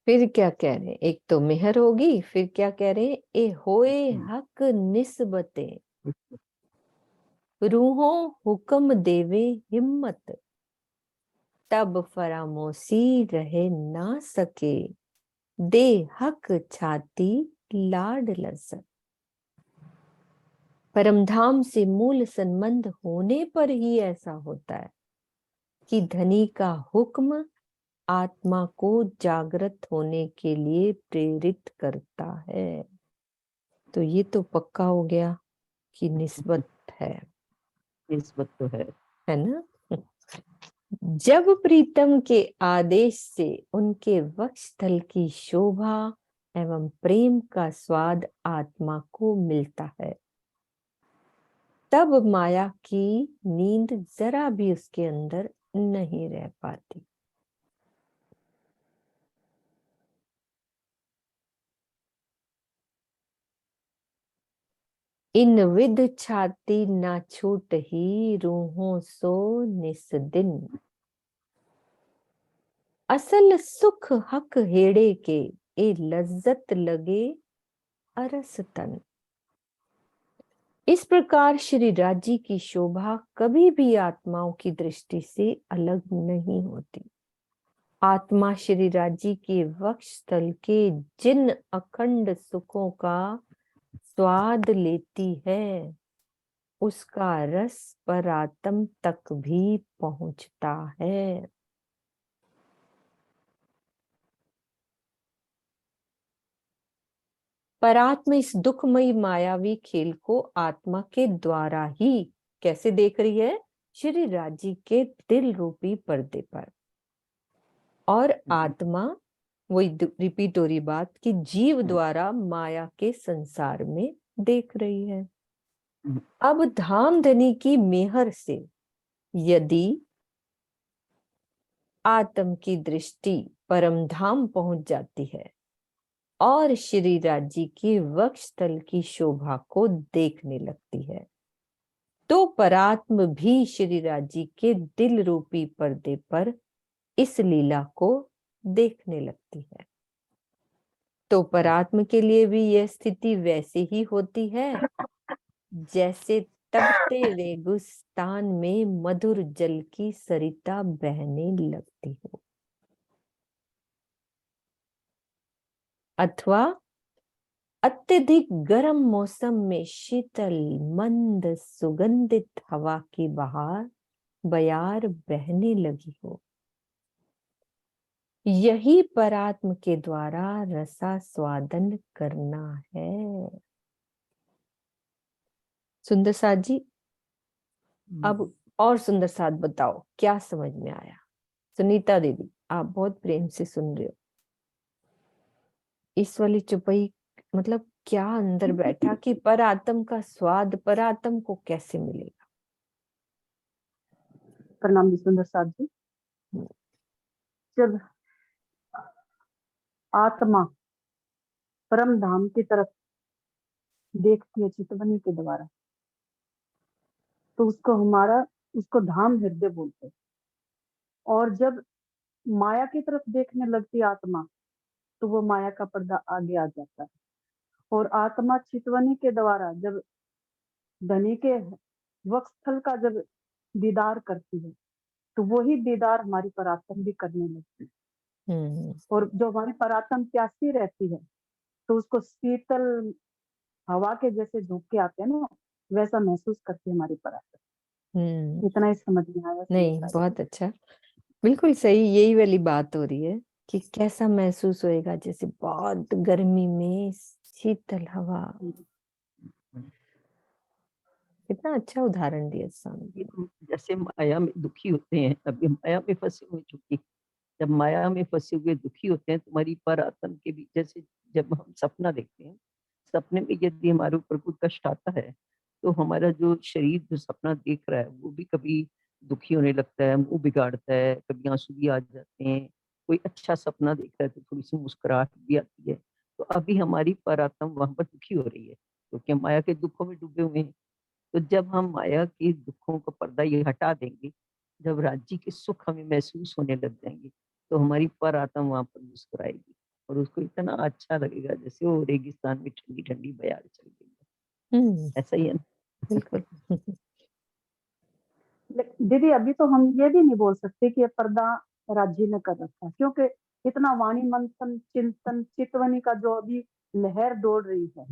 Speaker 3: फिर क्या कह रहे हैं, एक तो मेहर होगी, फिर क्या कह रहे हैं, ए होए हक निस्बते रूहों हुक्म देवे हिम्मत, तब फरामोशी रहे ना सके, दे हक छाती लाड लज्जत। परमधाम से मूल संबंध होने पर ही ऐसा होता है कि धनी का हुक्म आत्मा को जागृत होने के लिए प्रेरित करता है। तो ये तो पक्का हो गया कि निस्बत है
Speaker 4: निस्बत तो है
Speaker 3: ना। जब प्रीतम के आदेश से उनके वक्षस्थल की शोभा एवं प्रेम का स्वाद आत्मा को मिलता है, तब माया की नींद जरा भी उसके अंदर नहीं रह पाती। इन विध छाती ना छूट ही रूहों सो निस दिन, असल सुख हक हेड़े के ए लज्जत लगे अरस तन। इस प्रकार श्री राजी की शोभा कभी भी आत्माओं की दृष्टि से अलग नहीं होती। आत्मा श्री राजी के वक्षस्थल के जिन अखंड सुखों का स्वाद लेती है, उसका रस परात्म तक भी पहुंचता है। परात्मा इस दुखमयी मायावी खेल को आत्मा के द्वारा ही कैसे देख रही है, श्री राजी के दिल रूपी पर्दे पर। और आत्मा, वही रिपीट हो रही बात, कि जीव द्वारा माया के संसार में देख रही है। अब धाम धनी की मेहर से यदि आत्म की दृष्टि परम धाम पहुंच जाती है और श्री राजी की वक्षस्थल की शोभा को देखने लगती है, तो परात्म भी श्री राजी के दिल रूपी पर्दे पर इस लीला को देखने लगती है। तो परात्म के लिए भी यह स्थिति वैसे ही होती है जैसे तपते रेगिस्तान में मधुर जल की सरिता बहने लगती हो, अथवा अत्यधिक गर्म मौसम में शीतल मंद सुगंधित हवा की बयार बहने लगी हो। यही परात्म के द्वारा रसा स्वादन करना है। सुंदर साथ जी, अब और सुंदर साथ बताओ क्या समझ में आया। सुनीता दीदी, आप बहुत प्रेम से सुन रहे हो। इस वाली चुपई मतलब क्या अंदर बैठा कि परात्म का स्वाद परात्म को कैसे मिलेगा।
Speaker 5: प्रणाम विश्वेंद्र साथ जी। जब आत्मा परम धाम की तरफ देखती है चितवनी के द्वारा, तो उसको धाम हृदय बोलते हैं। और जब माया की तरफ देखने लगती आत्मा, तो वो माया का पर्दा आगे आ जाता है। और आत्मा चितवनी के द्वारा जब धनी के वक्षस्थल का जब दीदार करती है, तो वही दीदार हमारी परात्म भी करने लगती है। और जो हमारी परात्म प्यासी रहती है, तो उसको शीतल हवा के जैसे झोंके आते हैं ना, वैसा महसूस करती है हमारी परात्म। इतना ही समझ में आया।
Speaker 3: नहीं, बहुत अच्छा, बिल्कुल सही, यही वाली बात हो रही है कि कैसा महसूस होएगा, जैसे बहुत गर्मी में शीतल हवा। कितना अच्छा उदाहरण दिया सामने।
Speaker 4: जैसे माया में दुखी होते हैं, अभी माया में फंसे हुए, चूंकि जब माया में फंसे हुए दुखी होते हैं, तुम्हारी परात्म के भी, जैसे जब हम सपना देखते हैं, सपने में यदि हमारे ऊपर कोई कष्ट आता है, तो हमारा जो शरीर जो सपना देख रहा है वो भी कभी दुखी होने लगता है, मुंह बिगाड़ता है, कभी आंसू भी आ जाते हैं। कोई अच्छा सपना देख रहा है तो थोड़ी सी मुस्कुराहट भी आती है। तो अभी हमारी परात्म वहां पर दुखी हो रही है, क्योंकि हम माया के दुखों में डूबे हुए हैं। तो जब हम माया के दुखों का पर्दा ये हटा देंगे, जब राज्य के सुख हमें महसूस होने लग जाएंगे, तो हमारी परात्म वहां पर मुस्कुराएगी। और उसको इतना अच्छा लगेगा जैसे वो रेगिस्तान में ठंडी ठंडी बयार चल रही है, ऐसा ही है ना।
Speaker 3: बिल्कुल।
Speaker 5: दीदी अभी तो हम ये भी नहीं बोल सकते कि ये पर्दा राज्य ने कर रखा है, क्योंकि इतना वाणी मंथन चिंतन चितवनी का जो अभी लहर दौड़ रही है,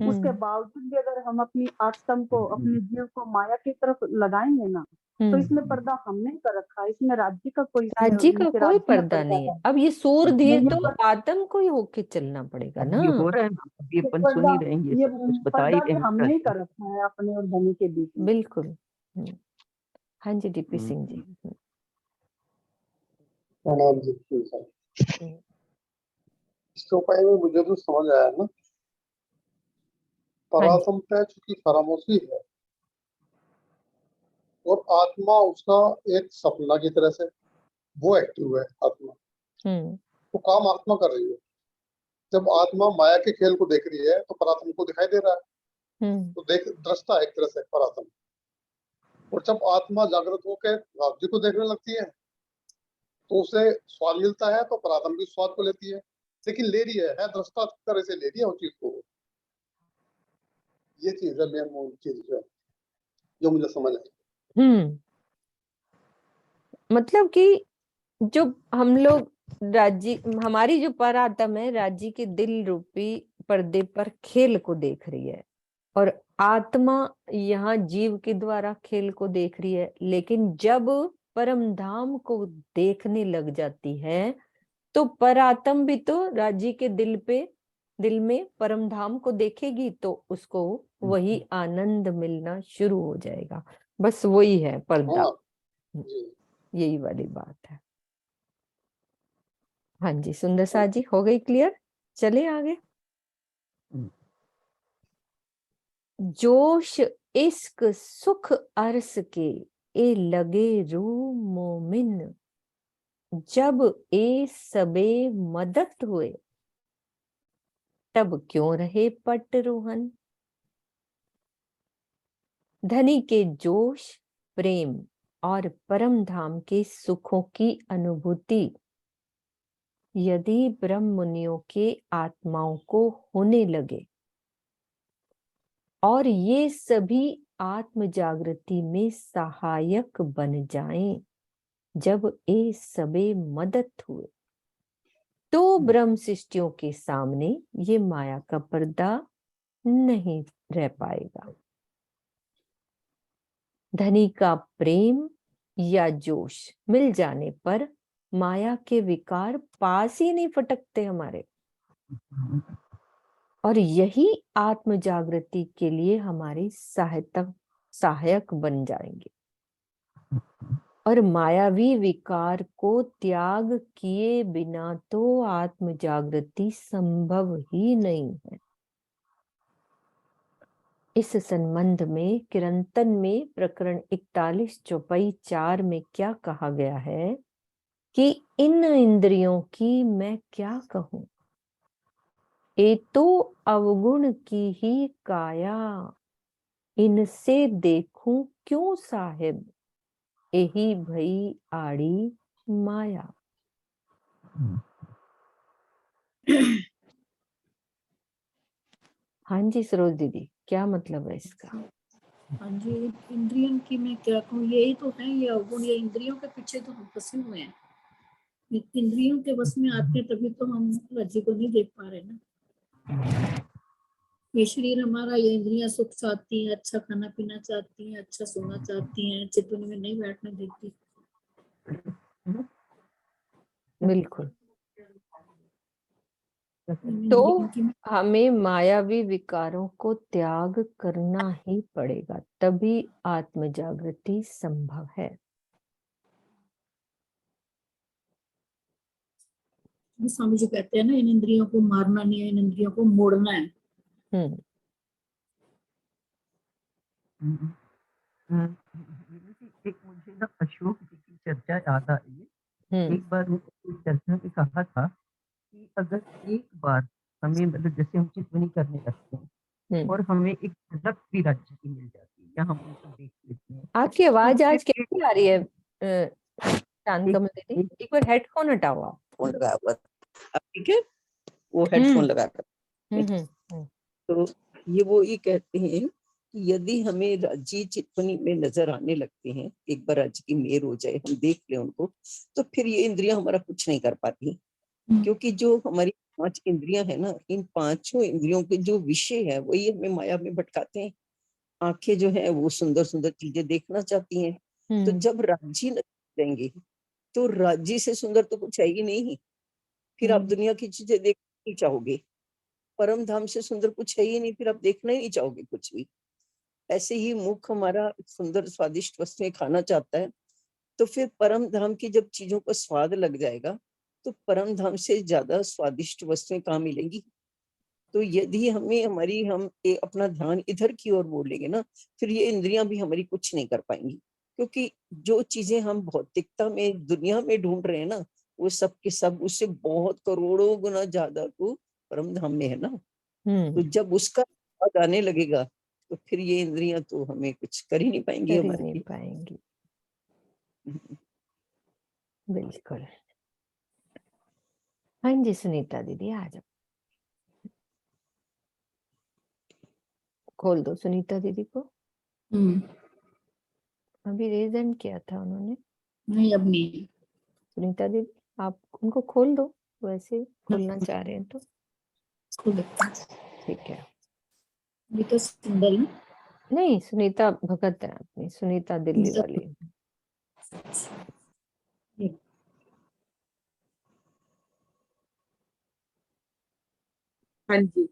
Speaker 5: उसके बावजूद भी अगर हम अपनी आत्म को, अपने जीव को माया की तरफ लगाएंगे ना, तो इसमें पर्दा हमने कर रखा है, इसमें राज्य का कोई
Speaker 3: राज्य का
Speaker 5: कि
Speaker 3: कोई
Speaker 5: राज्य में
Speaker 3: पर्दा नहीं है।
Speaker 5: है।
Speaker 3: अब ये सूर धीर
Speaker 5: ये
Speaker 3: तो आत्म को ही होके चलना पड़ेगा ना।
Speaker 4: ये हो रहा है, अभी अपन सुन
Speaker 5: पर्दा,
Speaker 4: ही रहे हैं, ये
Speaker 5: ये
Speaker 4: सब कुछ बता
Speaker 5: पर्दा
Speaker 4: ही
Speaker 5: भी
Speaker 4: रहे हैं
Speaker 5: हमने ही
Speaker 4: महाराज।
Speaker 5: कर रखा है अपने और धनी के बीच में।
Speaker 3: बिल्कुल। हाँ जी, डीपी सिंह जी।
Speaker 6: प्रणाम जी। ठीक है,
Speaker 3: हम्म,
Speaker 6: इसके उपाय में मुझे तो समझ आया ना,
Speaker 3: हाँ जी।
Speaker 6: परात्म पे चूंकि खामोशी है और आत्मा उसका एक सपना की तरह से वो एक्टिव है आत्मा, तो काम आत्मा कर रही है। जब आत्मा माया के खेल को देख रही है तो परात्म को दिखाई दे रहा है, तो देख दृष्टा एक तरह से परात्म। और जब आत्मा जागृत होकर राज्य को देखने लगती है तो उसे स्वाद मिलता है, तो परात्म भी स्वाद को लेती है, लेकिन ले रही है दृष्टा तरह से ले रही है उस चीज को। ये चीज है मेन मूल चीज जो मुझे समझ आई।
Speaker 3: मतलब कि जो हम लोग राज्य, हमारी जो परात्म है राज्य के दिल रूपी पर्दे पर खेल को देख रही है, और आत्मा यहाँ जीव के द्वारा खेल को देख रही है। लेकिन जब परम धाम को देखने लग जाती है तो परात्म भी तो राज्य के दिल में परम धाम को देखेगी, तो उसको वही आनंद मिलना शुरू हो जाएगा। बस वही है पर्दा।
Speaker 6: हाँ जी।
Speaker 3: यही वाली बात है। हाँ जी सुंदर साथ जी, हो गई क्लियर? चले आगे। जोश इश्क सुख अरस के ए लगे रू मोमिन, जब ए सबे मदद हुए तब क्यों रहे पट रोहन। धनी के जोश प्रेम और परम धाम के सुखों की अनुभूति यदि ब्रह्म मुनियों के आत्माओं को होने लगे और ये सभी आत्म जागृति में सहायक बन जाएं, जब ए सबे मदद हुए, तो ब्रह्म सृष्टियों के सामने ये माया का पर्दा नहीं रह पाएगा। धनी का प्रेम या जोश मिल जाने पर माया के विकार पास ही नहीं फटकते हमारे, और यही आत्म जागृति के लिए हमारे सहायक बन जाएंगे। और मायावी विकार को त्याग किए बिना तो आत्म जागृति संभव ही नहीं है। इस संबंध में किरंतन में प्रकरण 41 चौपाई 4 में क्या कहा गया है कि इन इंद्रियों की मैं क्या कहूं, ये तो अवगुण की ही काया, इनसे देखूं क्यों साहिब, यही भई आड़ी माया। हाँ जी सरोज दीदी, क्या मतलब है इसका?
Speaker 7: हाँ जी, इंद्रियों की मैं क्या कहूँ, यही तो है ये अवगुण। ये इंद्रियों के पीछे तो हम फंसे हुए हैं। इंद्रियों के बस में आते तभी तो हम राज्य को नहीं देख पा रहे ना। ये शरीर हमारा, ये इंद्रियां सुख चाहती हैं, अच्छा खाना पीना चाहती हैं, अच्छा सोना चाहती हैं, चितवनी में नहीं बैठने देती।
Speaker 3: बिल्कुल। तो हमें मायावी विकारों को त्याग करना ही पड़ेगा, तभी आत्म जागृति संभव है।
Speaker 7: स्वामी जी कहते हैं ना, इन इंद्रियों को मारना नहीं है, इन इंद्रियों को मोड़ना है।
Speaker 4: एक मुझे ना अशोक जी की चर्चा याद आई। एक बार उन्होंने चर्चा में कहा था कि अगर एक बार हमें, मतलब जैसे हम चितवनी करने लगते हैं और हमें एक झलक भी राज्य की मिल जाती है या हम उनको देख लेते हैं।
Speaker 3: आपकी आवाज
Speaker 4: तो
Speaker 3: आज कैसी आ रही है शांत कमल दीदी? एक बार हेडफोन हटाओ आप।
Speaker 4: अब ठीक है? वो हेडफोन लगा कर।
Speaker 3: हम्म।
Speaker 4: तो ये वो ये कहते हैं कि यदि हमें राज्य चितवनी में नजर आने लगते हैं, एक बार राज्य की मेहर हो जाए, हम देख ले उनको, तो फिर ये इंद्रियां हमारा कुछ नहीं कर पाती। क्योंकि जो हमारी 5 इंद्रियां है ना, इन 5 इंद्रियों के जो विषय है वही हमें माया में भटकाते हैं। आंखें जो है वो सुंदर सुंदर चीजें देखना चाहती हैं, तो जब राज्य देंगे तो राज्य से सुंदर तो कुछ है ही नहीं, फिर आप दुनिया की चीजें देखना नहीं चाहोगे। परम धाम से सुंदर कुछ है ही नहीं, फिर आप देखना ही नहीं चाहोगे कुछ भी। ऐसे ही मुख हमारा सुंदर स्वादिष्ट वस्तुएं खाना चाहता है, तो फिर परम धाम की जब चीजों का स्वाद लग जाएगा तो परम धाम से ज्यादा स्वादिष्ट वस्तुएं कहाँ मिलेंगी। तो यदि हम अपना ध्यान इधर की ओर मोड़ेंगे ना, फिर ये इंद्रियां भी हमारी कुछ नहीं कर पाएंगी। क्योंकि जो चीजें हम भौतिकता में दुनिया में ढूंढ रहे हैं ना, वो सब के सब उससे बहुत करोड़ों गुना ज्यादा तो परम धाम में है ना। तो जब उसका स्वाद आने लगेगा तो फिर ये इंद्रियां तो हमें कुछ कर ही नहीं पाएंगी, हमारे लिए।
Speaker 3: पाएंगी। बिल्कुल। हाँ जी सुनीता दीदी आ जाओ, खोल दो सुनीता दीदी को। अभी रेज हैंड किया था उन्होंने।
Speaker 7: नहीं अब नहीं।
Speaker 3: सुनीता दीदी आप उनको खोल दो, वैसे खोलना चाह रहे हैं तो ठीक है।
Speaker 7: तो सिंबल
Speaker 3: नहीं सुनीता भगत है अपनी, सुनीता दिल्ली वाली।
Speaker 8: हाँ जी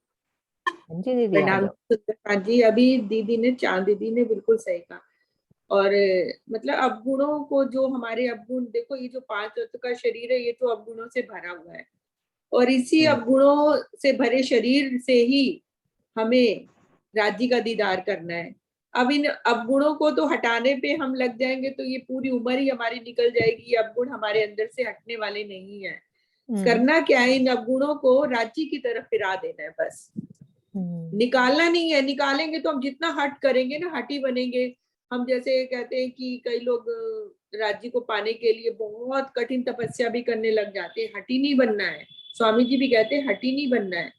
Speaker 3: हाँ जी दीदी आ
Speaker 8: प्रणाम
Speaker 3: जाओ।
Speaker 8: सुंदर जी। अभी दीदी ने चांद दीदी ने बिल्कुल सही कहा। और मतलब अवगुणों को, जो हमारे अवगुण, देखो ये जो 5 तत्व का शरीर है ये तो अवगुणों से भरा हुआ है, और इसी अवगुणों से भरे शरीर से ही हमें राज्य का दीदार करना है। अब इन अवगुणों को तो हटाने पे हम लग जाएंगे तो ये पूरी उम्र ही हमारी निकल जाएगी। ये अवगुण हमारे अंदर से हटने वाले नहीं है। करना क्या है, इन अवगुणों को राज्य की तरफ फिरा देना है बस। निकालना नहीं है। निकालेंगे तो हम जितना हट करेंगे ना, हट ही बनेंगे। हम जैसे कहते हैं कि कई लोग राज्य को पाने के लिए बहुत कठिन तपस्या भी करने लग जाते हैं। हटी नहीं बनना है। स्वामी जी भी कहते हैं हटी नहीं बनना है।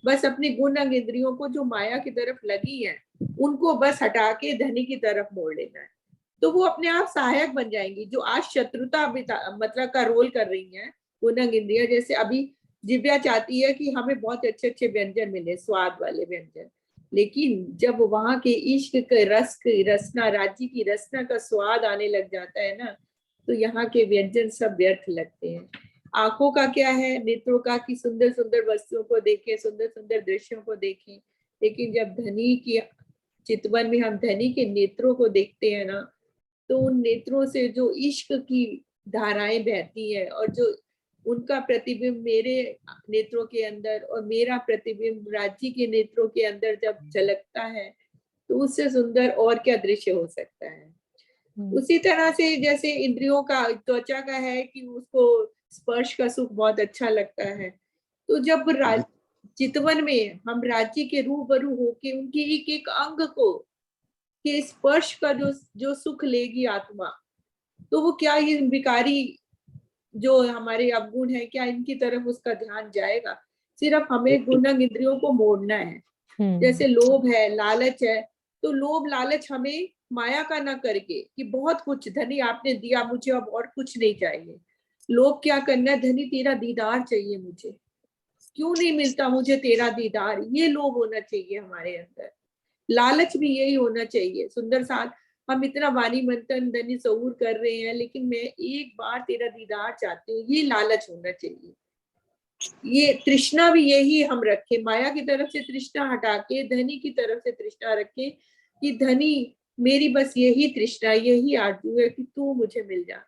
Speaker 8: बस अपने गुण अंग इंद्रियों को जो माया की तरफ लगी है उनको बस हटा के धनी की तरफ मोड़ लेना है, तो वो अपने आप सहायक बन जाएंगी। जो आज शत्रुता मतलब का रोल कर रही है गुण अंग इंद्रियां, जैसे अभी जिव्या चाहती है कि हमें बहुत अच्छे अच्छे व्यंजन मिले, स्वाद वाले व्यंजन, लेकिन जब वहां के इश्क के रस की रसना, राज्य की रसना का स्वाद आने लग जाता है ना, तो यहाँ के व्यंजन सब व्यर्थ लगते हैं। आंखों का क्या है, नेत्रों का, कि सुंदर सुंदर वस्तुओं को देखें, सुंदर सुंदर दृश्यों को देखें, लेकिन जब धनी की चितवन में हम धनी के नेत्रों को देखते हैं ना, तो उन नेत्रों से जो इश्क की धाराएं बहती है और जो उनका प्रतिबिंब मेरे नेत्रों के अंदर और मेरा प्रतिबिंब राज्य के नेत्रों के अंदर जब झलकता है, तो उससे सुंदर और क्या दृश्य हो सकता है। उसी तरह से जैसे इंद्रियों का, त्वचा का है कि उसको स्पर्श का सुख बहुत अच्छा लगता है, तो जब चितवन में हम राज्य के रूबरू होके उनके एक एक अंग को के स्पर्श का जो सुख लेगी आत्मा, तो वो क्या ये विकारी जो हमारे अवगुण है, क्या इनकी तरफ उसका ध्यान जाएगा? सिर्फ हमें गुण इंद्रियों को मोड़ना है। जैसे लोभ है, लालच है, तो लोभ लालच हमें माया का ना करके कि बहुत कुछ धनी आपने दिया, मुझे अब और कुछ नहीं चाहिए। लोभ क्या करना है, धनी तेरा दीदार चाहिए मुझे, क्यों नहीं मिलता मुझे तेरा दीदार, ये लोभ होना चाहिए हमारे अंदर। लालच भी यही होना चाहिए। सुंदर साथ हम इतना वाणी मंथन धनी सहूर कर रहे हैं, लेकिन मैं एक बार तेरा दीदार चाहती हूँ, ये लालच होना चाहिए। ये तृष्णा भी यही हम रखें, माया की तरफ से तृष्णा हटा के धनी की तरफ से तृष्णा रखें कि धनी मेरी बस यही तृष्णा, यही आरज़ू है कि तू मुझे मिल जा।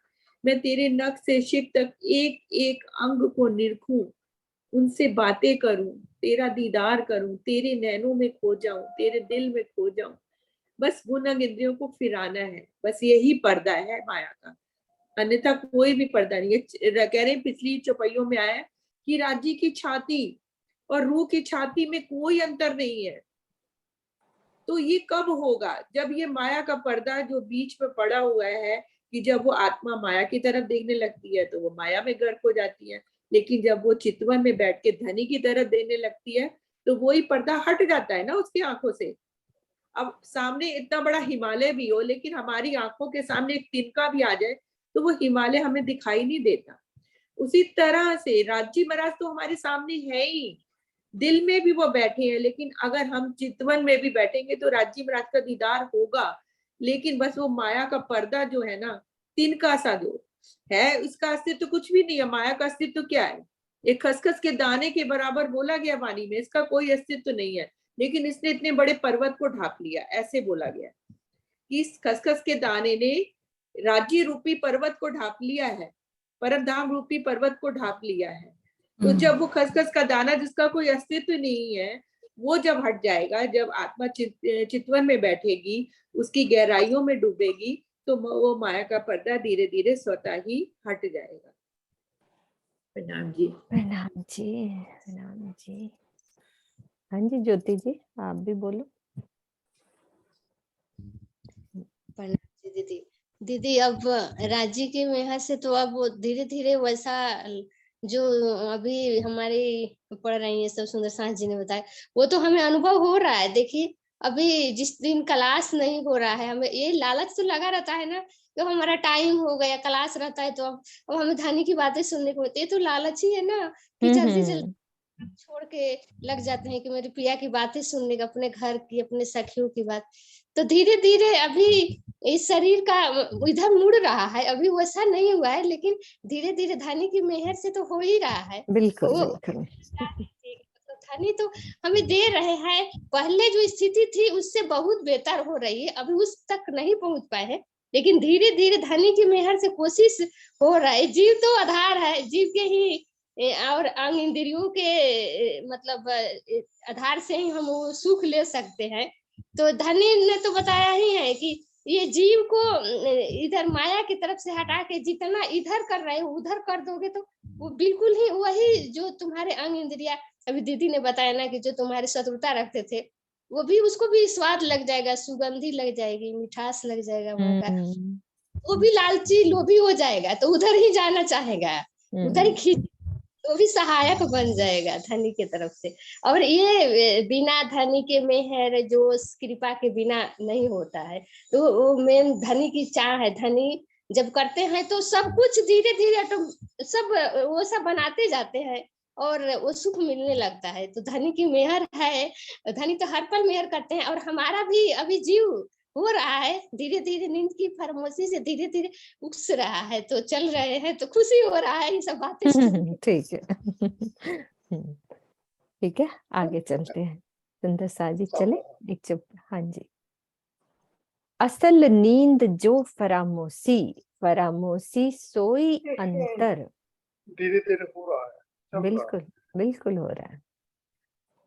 Speaker 8: मैं तेरे नख से शिक तक एक एक अंग को निरखूं, उनसे बातें करूं, तेरा दीदार करूं, तेरे नैनों में खो जाऊं, तेरे दिल में खो जाऊं। बस गुण अंग इंद्रियों को फिराना है, बस यही पर्दा है माया का, अन्यथा कोई भी पर्दा नहीं है। कह रहे पिछली चौपाइयों में आया कि राज्य की छाती और रूह की छाती में कोई अंतर नहीं है। तो ये कब होगा? जब ये माया का पर्दा जो बीच में पड़ा हुआ है, कि जब वो आत्मा माया की तरफ देखने लगती है तो वो माया में गर्क हो जाती है, लेकिन जब वो चितवन में बैठ के धनी की तरह देने लगती है तो वही पर्दा हट जाता है ना उसकी आंखों से। अब सामने इतना बड़ा हिमालय भी हो, लेकिन हमारी आंखों के सामने एक तिनका भी आ जाए तो वो हिमालय हमें दिखाई नहीं देता। उसी तरह से राजी महाराज तो हमारे सामने है ही, दिल में भी वो बैठे हैं, लेकिन अगर हम चितवन में भी बैठेंगे तो राजी महाराज का दीदार होगा। लेकिन बस वो माया का पर्दा जो है ना, तिनका सा जो है, इसका अस्तित्व कुछ भी नहीं है। माया का अस्तित्व क्या है? एक खसखस के दाने के बराबर बोला गया वाणी में, इसका कोई अस्तित्व नहीं है, लेकिन इसने इतने बड़े पर्वत को ढांप लिया, ऐसे बोला गया। इस खसखस के दाने ने राज्य रूपी पर्वत को ढांप लिया है, परमधाम रूपी पर्वत को ढांप लिया है। तो जब वो खसखस का दाना जिसका कोई अस्तित्व नहीं है, वो जब हट जाएगा, जब आत्मा चितवन में बैठेगी, उसकी गहराइयों में डूबेगी, तो वो माया का पर्दा धीरे धीरे स्वतः ही हट जाएगा। प्रणाम जी।
Speaker 3: प्रणाम जी, प्रणाम जी। हाँ जी ज्योति जी, आप भी बोलो।
Speaker 9: प्रणाम जी दीदी। दीदी अब राजी के मेहर से तो अब धीरे धीरे वैसा जो अभी हमारे पढ़ रही है सब सुंदर सास जी ने बताया, वो तो हमें अनुभव हो रहा है। देखिए अभी जिस दिन क्लास नहीं हो रहा है, हमें ये लालच तो लगा रहता है ना, तो हमारा टाइम हो गया, क्लास रहता है तो अब हमें धनी की बातें सुनने को मिलती है, तो लालच ही है ना कि जल्दी जल्दी छोड़ के लग जाते हैं कि मेरी पिया की बातें सुनने का, अपने घर की, अपने सखियों की बात। तो धीरे धीरे अभी इस शरीर का इधर मुड़ रहा है, अभी वैसा नहीं हुआ है, लेकिन धीरे धीरे धनी की मेहर से तो हो ही रहा है।
Speaker 3: बिल्कुल
Speaker 9: वो
Speaker 3: बिल्कुल।
Speaker 9: तो धनी तो हमें दे रहे हैं, पहले जो स्थिति थी उससे बहुत बेहतर हो रही है, अभी उस तक नहीं पहुंच पाए हैं, लेकिन धीरे धीरे धनी की मेहर से कोशिश हो रहा है। जीव तो आधार है, जीव के ही और अंग इंद्रियों के मतलब आधार से ही हम वो सुख ले सकते हैं। तो धनी ने तो बताया ही है कि ये जीव को इधर माया की तरफ से हटा के जितना इधर कर रहे हो उधर कर दोगे तो वो बिल्कुल ही वही जो तुम्हारे अंग इंद्रिया, अभी दीदी ने बताया ना कि जो तुम्हारे शत्रुता रखते थे वो भी, उसको भी स्वाद लग जाएगा, सुगंधी लग जाएगी, मिठास लग जाएगा वहां का, वो भी लालची लोभी हो जाएगा, तो उधर ही जाना चाहेगा, उधर ही खींच, तो भी सहायक बन जाएगा धनी के तरफ से। और ये बिना धनी के मेहर जो कृपा के बिना नहीं होता है, तो वो मेन धनी की चाह है। धनी जब करते हैं तो सब कुछ धीरे धीरे सब वो सब बनाते जाते हैं और वो सुख मिलने लगता है। तो धनी की मेहर है, धनी तो हर पल मेहर करते हैं, और हमारा भी अभी जीव हो रहा है धीरे धीरे, नींद की फरमोशी से धीरे धीरे उठ रहा है, तो चल रहे हैं, तो खुशी हो रहा है ये सब बातें सुन।
Speaker 3: ठीक है। ठीक है, आगे चलते हैं। सुंदर सा जी चले, एक चुप। हाँ जी। असल नींद जो फरामोशी, फरामोशी सोई अंतर।
Speaker 6: धीरे धीरे हो रहा है।
Speaker 3: बिल्कुल बिल्कुल हो रहा है।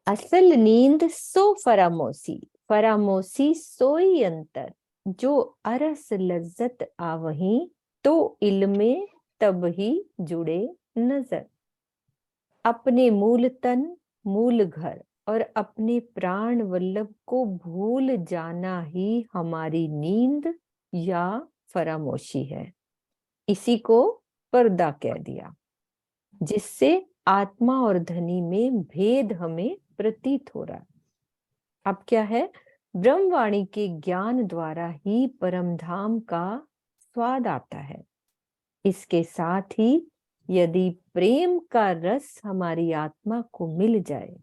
Speaker 3: असल नींद सो फरामोशी, फरामोशी सोई अंतर, जो अरस लज्जत आवही, तो इल्मे तब ही जुड़े नजर। अपने मूल तन, मूल घर और अपने प्राण वल्लभ को भूल जाना ही हमारी नींद या फरामोशी है। इसी को पर्दा कह दिया, जिससे आत्मा और धनी में भेद हमें प्रतीत हो रहा है। अब क्या है? ब्रह्मवाणी के ज्ञान द्वारा ही परमधाम का स्वाद आता है। इसके साथ ही यदि प्रेम का रस हमारी आत्मा को मिल जाए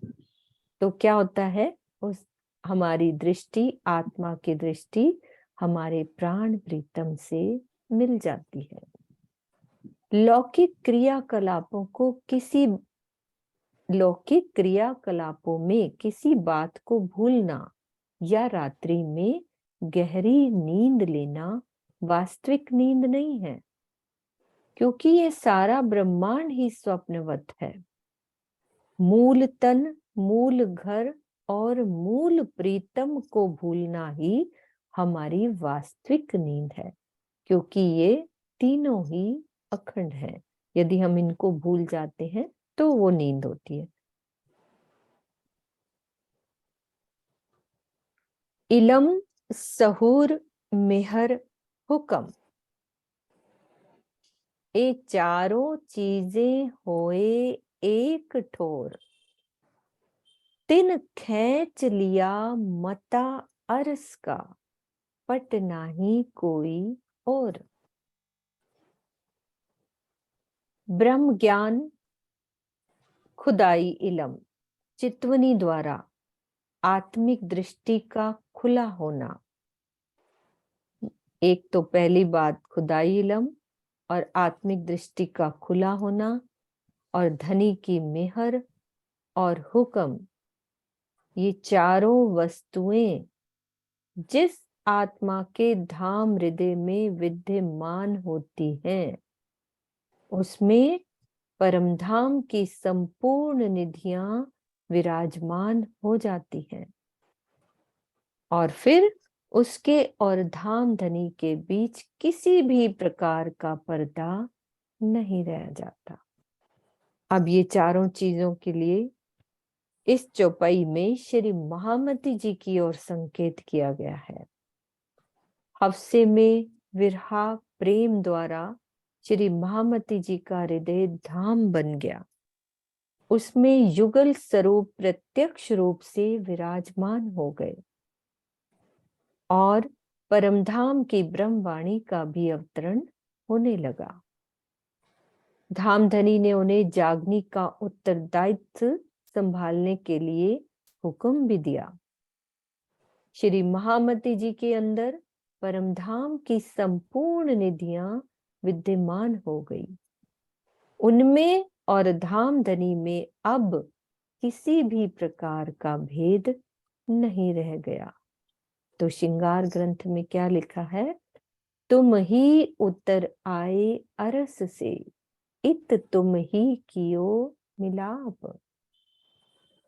Speaker 3: तो क्या होता है? उस हमारी दृष्टि, आत्मा की दृष्टि हमारे प्राण प्रीतम से मिल जाती है। लौकिक क्रियाकलापों को किसी लौकिक क्रियाकलापों में किसी बात को भूलना या रात्रि में गहरी नींद लेना वास्तविक नींद नहीं है, क्योंकि ये सारा ब्रह्मांड ही स्वप्नवत है। मूल तन, मूल घर और मूल प्रीतम को भूलना ही हमारी वास्तविक नींद है, क्योंकि ये तीनों ही अखंड है। यदि हम इनको भूल जाते हैं तो वो नींद होती है। इलम सहूर मेहर हुक्म, ये चारों चीजें होए एक ठोर, तिन खींच लिया मता अरस का, पट नाही कोई और। ब्रह्म ज्ञान, खुदाई इलम, चितवनी द्वारा आत्मिक दृष्टि का खुला होना। एक तो पहली बात खुदाई इलम और आत्मिक दृष्टि का खुला होना, और धनी की मेहर और हुक्म, ये चारों वस्तुएं जिस आत्मा के धाम हृदय में विद्यमान होती हैं, उसमें परमधाम की संपूर्ण निधियां विराजमान हो जाती हैं, और फिर उसके और धाम धनी के बीच किसी भी प्रकार का पर्दा नहीं रह जाता। अब ये चारों चीजों के लिए इस चौपाई में श्री महामती जी की ओर संकेत किया गया है। हफ्से में विरहा प्रेम द्वारा श्री महामती जी का हृदय धाम बन गया, उसमें युगल स्वरूप प्रत्यक्ष रूप से विराजमान हो गए, और परमधाम की ब्रह्मवाणी का भी अवतरण होने लगा। धामधनी ने उन्हें जागनी का उत्तरदायित्व संभालने के लिए हुक्म भी दिया। श्री महामती जी के अंदर परमधाम की संपूर्ण निधियां विद्यमान हो गई, उनमें और धामधनी में अब किसी भी प्रकार का भेद नहीं रह गया। तो श्रृंगार ग्रंथ में क्या लिखा है? तुम ही उतर आए अरस से, इत तुम ही कियो मिलाप,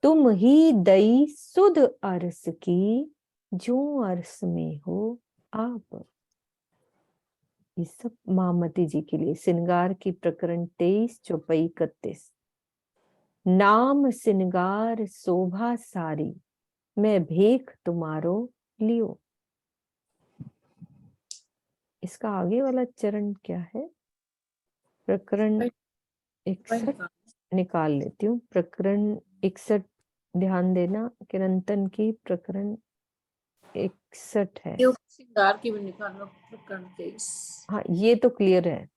Speaker 3: तुम ही दई सुध अरस की, जो अरस में हो आप। ये सब महामती जी के लिए। श्रृंगार की प्रकरण 23 चौपाई 31। नाम श्रृंगार शोभा सारी, मैं भेख तुम्हारो लियो। इसका आगे वाला चरण क्या है? प्रकरण 61 निकाल लेती हूँ। प्रकरण 61 ध्यान देना, किरंतन की प्रकरण 61 है।
Speaker 7: श्रृंगार की भी निकालो प्रकरण 23।
Speaker 3: हाँ, ये तो क्लियर है,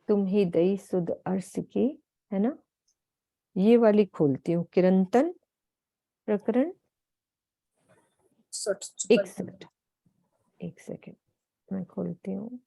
Speaker 3: तुम ही दई सुध अर्श की, है ना। ये वाली खोलती हूँ, किरंतन प्रकरण 61। एक सेकेंड मैं खोलती हूँ।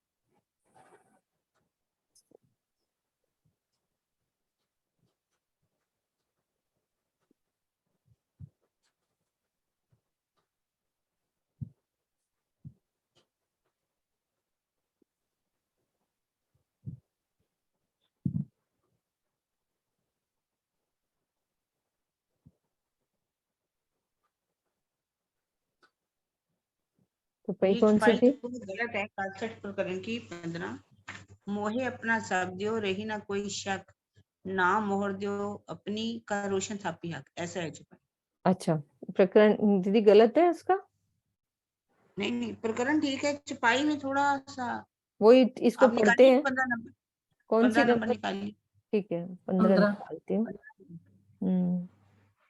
Speaker 3: तो पहले
Speaker 1: ये
Speaker 3: कौन सी
Speaker 1: छुपाई
Speaker 3: थी?
Speaker 1: तो पूरी गलत है। 61 प्रकरण की 15। मोहे अपना सब दियो, रही ना कोई शक, ना मोहर दियो अपनी का रोशन थापी हक, ऐसा है छुपाई।
Speaker 3: अच्छा, प्रकरण दीदी गलत है उसका?
Speaker 1: नहीं नहीं, प्रकरण ठीक है, छुपाई में थोड़ा सा।
Speaker 3: वही इसको
Speaker 1: आप
Speaker 3: पढ़ते
Speaker 1: निकालिए
Speaker 3: हैं।
Speaker 1: 15 नंबर।
Speaker 3: कौन सी
Speaker 1: 15 नंबर
Speaker 3: नंबर?
Speaker 1: निकालिए।
Speaker 3: ठीक है, 15 निकालती हूँ।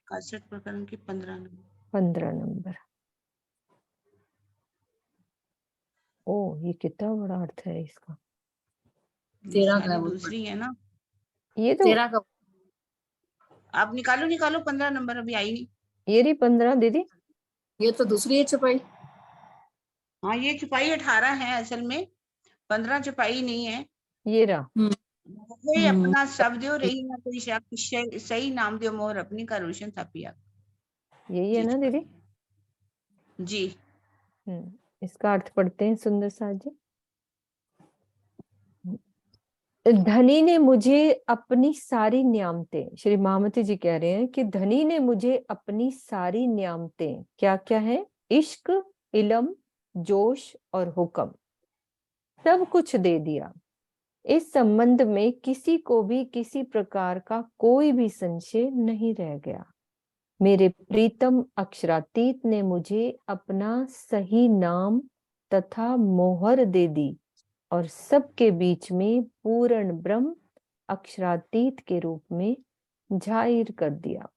Speaker 1: 61 प्रकरण की 15 नंबर।
Speaker 3: 15 नंबर। ओ, ये कितना बड़ा अर्थ है इसका।
Speaker 7: 13 का
Speaker 1: दूसरी है ना,
Speaker 3: ये तो
Speaker 7: 13 का।
Speaker 1: आप निकालो निकालो 15 नंबर, अभी आई नहीं।
Speaker 3: ये रही 15 दीदी।
Speaker 7: ये तो दूसरी है छुपाई।
Speaker 1: हाँ, ये छुपाई 18 है असल में, 15 छुपाई नहीं है।
Speaker 3: ये रहा।
Speaker 1: कोई अपना शब्द हो रही ना कोई शक, सही नाम दियो मोहर अपनी का रोशन थापिया।
Speaker 3: यही है ना दीदी?
Speaker 1: जी।
Speaker 3: इसका अर्थ पढ़ते हैं सुंदर साथ जी। धनी ने मुझे अपनी सारी नियामतें, श्री महामती जी कह रहे हैं कि धनी ने मुझे अपनी सारी नियामतें, क्या क्या है? इश्क, इलम, जोश और हुक्म, सब कुछ दे दिया। इस संबंध में किसी को भी किसी प्रकार का कोई भी संशय नहीं रह गया। मेरे प्रीतम अक्षरातीत ने मुझे अपना सही नाम तथा मोहर दे दी, और सबके बीच में पूर्ण ब्रह्म अक्षरातीत के रूप में जाहिर कर दिया।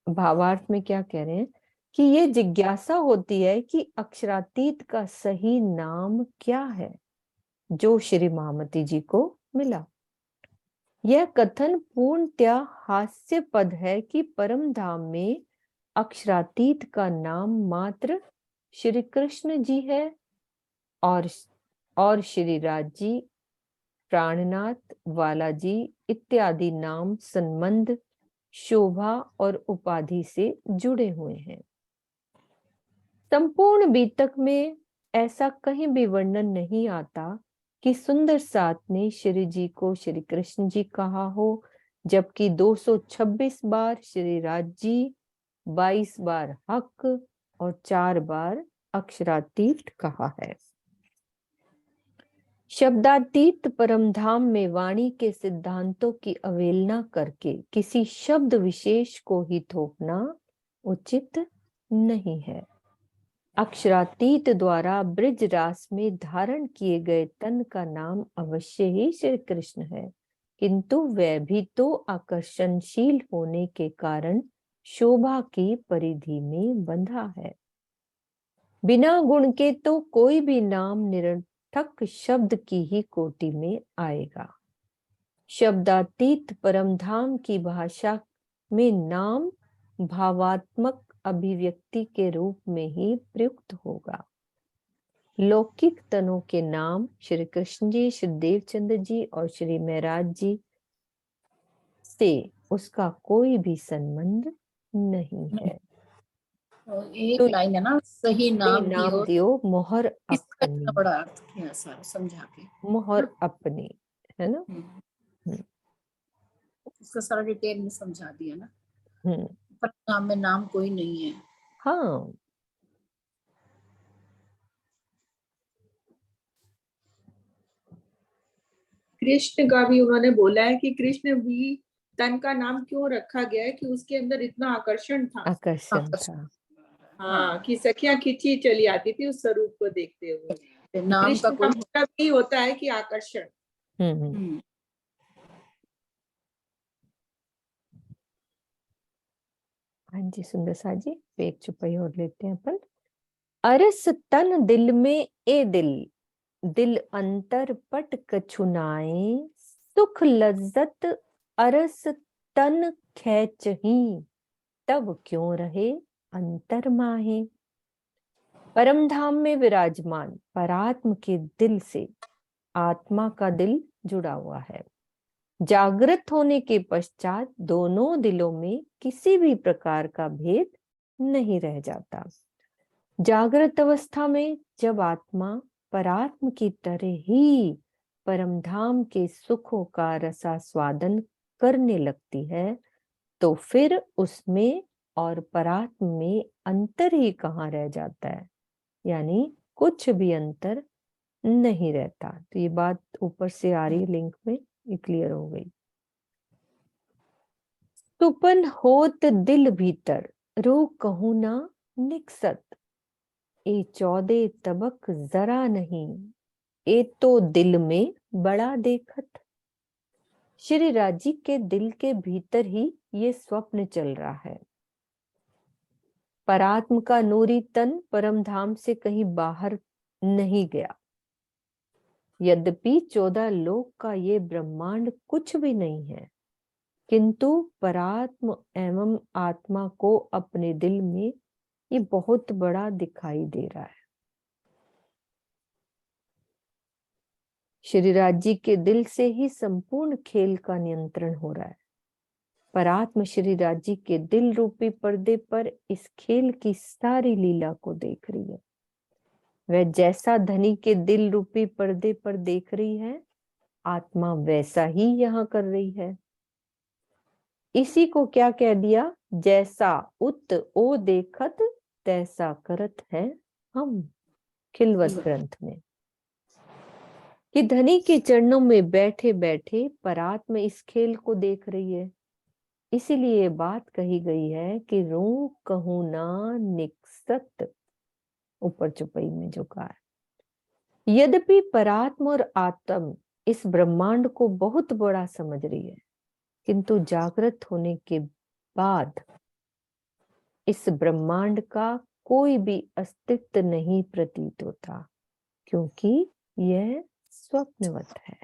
Speaker 3: भावार्थ में क्या कह रहे हैं कि ये जिज्ञासा होती है कि अक्षरातीत का सही नाम क्या है जो श्री महामती जी को मिला। यह कथन पूर्णतया हास्य पद है कि परम धाम में अक्षरातीत का नाम मात्र श्री कृष्ण जी है और श्री राज जी, प्राणनाथ, बालाजी इत्यादि नाम संबंध, शोभा और उपाधि से जुड़े हुए हैं। संपूर्ण बीतक में ऐसा कहीं भी वर्णन नहीं आता कि सुंदर साथ ने श्री जी को श्री कृष्ण जी कहा हो, जबकि 226 बार श्री राज जी, 22 बार हक और 4 बार अक्षरातीत कहा है। शब्दातीत परमधाम में वाणी के सिद्धांतों की अवहेलना करके किसी शब्द विशेष को ही थोपना उचित नहीं है। अक्षरातीत द्वारा ब्रिज रास में धारण किए गए तन का नाम अवश्य ही श्री कृष्ण है, किंतु वह भी तो आकर्षणशील होने के कारण शोभा की परिधि में बंधा है। बिना गुण के तो कोई भी नाम निरर्थक शब्द की ही कोटि में आएगा। शब्दातीत परमधाम की भाषा में नाम भावात्मक अभिव्यक्ति के रूप में ही प्रयुक्त होगा। लौकिक तनों के नाम श्री कृष्ण जी, श्री देवचंद्र जी और श्री महराज जी से उसका कोई भी संबंध नहीं है।
Speaker 7: एक लाइन है ना, सही नाम
Speaker 3: दियो मोहर
Speaker 7: इसका
Speaker 3: अपनी।
Speaker 7: इतना बड़ा अर्थ किया सारा समझा के,
Speaker 3: मोहर अपनी, है ना।
Speaker 7: इसका सारा डिटेल में समझा दिया ना।
Speaker 3: हम्म,
Speaker 7: पर नाम में नाम कोई नहीं है।
Speaker 3: हाँ,
Speaker 8: कृष्ण का भी उन्होंने बोला है कि कृष्ण भी तन का नाम क्यों रखा गया है कि उसके अंदर इतना आकर्षण था।
Speaker 3: आकर्षण था।
Speaker 8: हाँ, कि सखियां खिंची चली आती थी उस स्वरूप को देखते हुए।
Speaker 7: नाम
Speaker 8: कृष्ण का मतलब ही होता है कि आकर्षण।
Speaker 3: हाँ जी सुंदर सा जी, एक चुपाई और लेते हैं अपन। अरस तन दिल में ए दिल, दिल अंतर पट कछुनाए, सुख लज्जत अरस तन खैचही, तब क्यों रहे अंतर माहे। परम धाम में विराजमान परात्म के दिल से आत्मा का दिल जुड़ा हुआ है। जागृत होने के पश्चात दोनों दिलों में किसी भी प्रकार का भेद नहीं रह जाता। जागृत अवस्था में जब आत्मा परात्म की तरह ही परमधाम के सुखों का रसास्वादन करने लगती है, तो फिर उसमें और परात्म में अंतर ही कहाँ रह जाता है, यानी कुछ भी अंतर नहीं रहता। तो ये बात ऊपर से आ रही है लिंक में, ये क्लियर हो गई। सुपन होत दिल भीतर, रो कहूं ना निकसत, ए 14 तबक जरा नहीं, ए तो दिल में बड़ा देखत। श्री राजी के दिल के भीतर ही ये स्वप्न चल रहा है। परात्म का नूरी तन परम धाम से कहीं बाहर नहीं गया। यद्यपि 14 लोक का ये ब्रह्मांड कुछ भी नहीं है, किंतु परात्म एवं आत्मा को अपने दिल में ये बहुत बड़ा दिखाई दे रहा है। श्री राज जी के दिल से ही संपूर्ण खेल का नियंत्रण हो रहा है। परात्म श्री राज जी के दिल रूपी पर्दे पर इस खेल की सारी लीला को देख रही है। वह जैसा धनी के दिल रूपी पर्दे पर देख रही है, आत्मा वैसा ही यहाँ कर रही है। इसी को क्या कह दिया, जैसा उत ओ देखत तैसा करत है हम, खिलवत ग्रंथ में, कि धनी के चरणों में बैठे बैठे परात्म इस खेल को देख रही है। इसीलिए बात कही गई है कि रो कहूं ना निकसत, ऊपर चुपई में जो कहा है। यद्यपि परात्म और आत्म इस ब्रह्मांड को बहुत बड़ा समझ रही है, किंतु जागृत होने के बाद इस ब्रह्मांड का कोई भी अस्तित्व नहीं प्रतीत होता, क्योंकि यह स्वप्नवत है।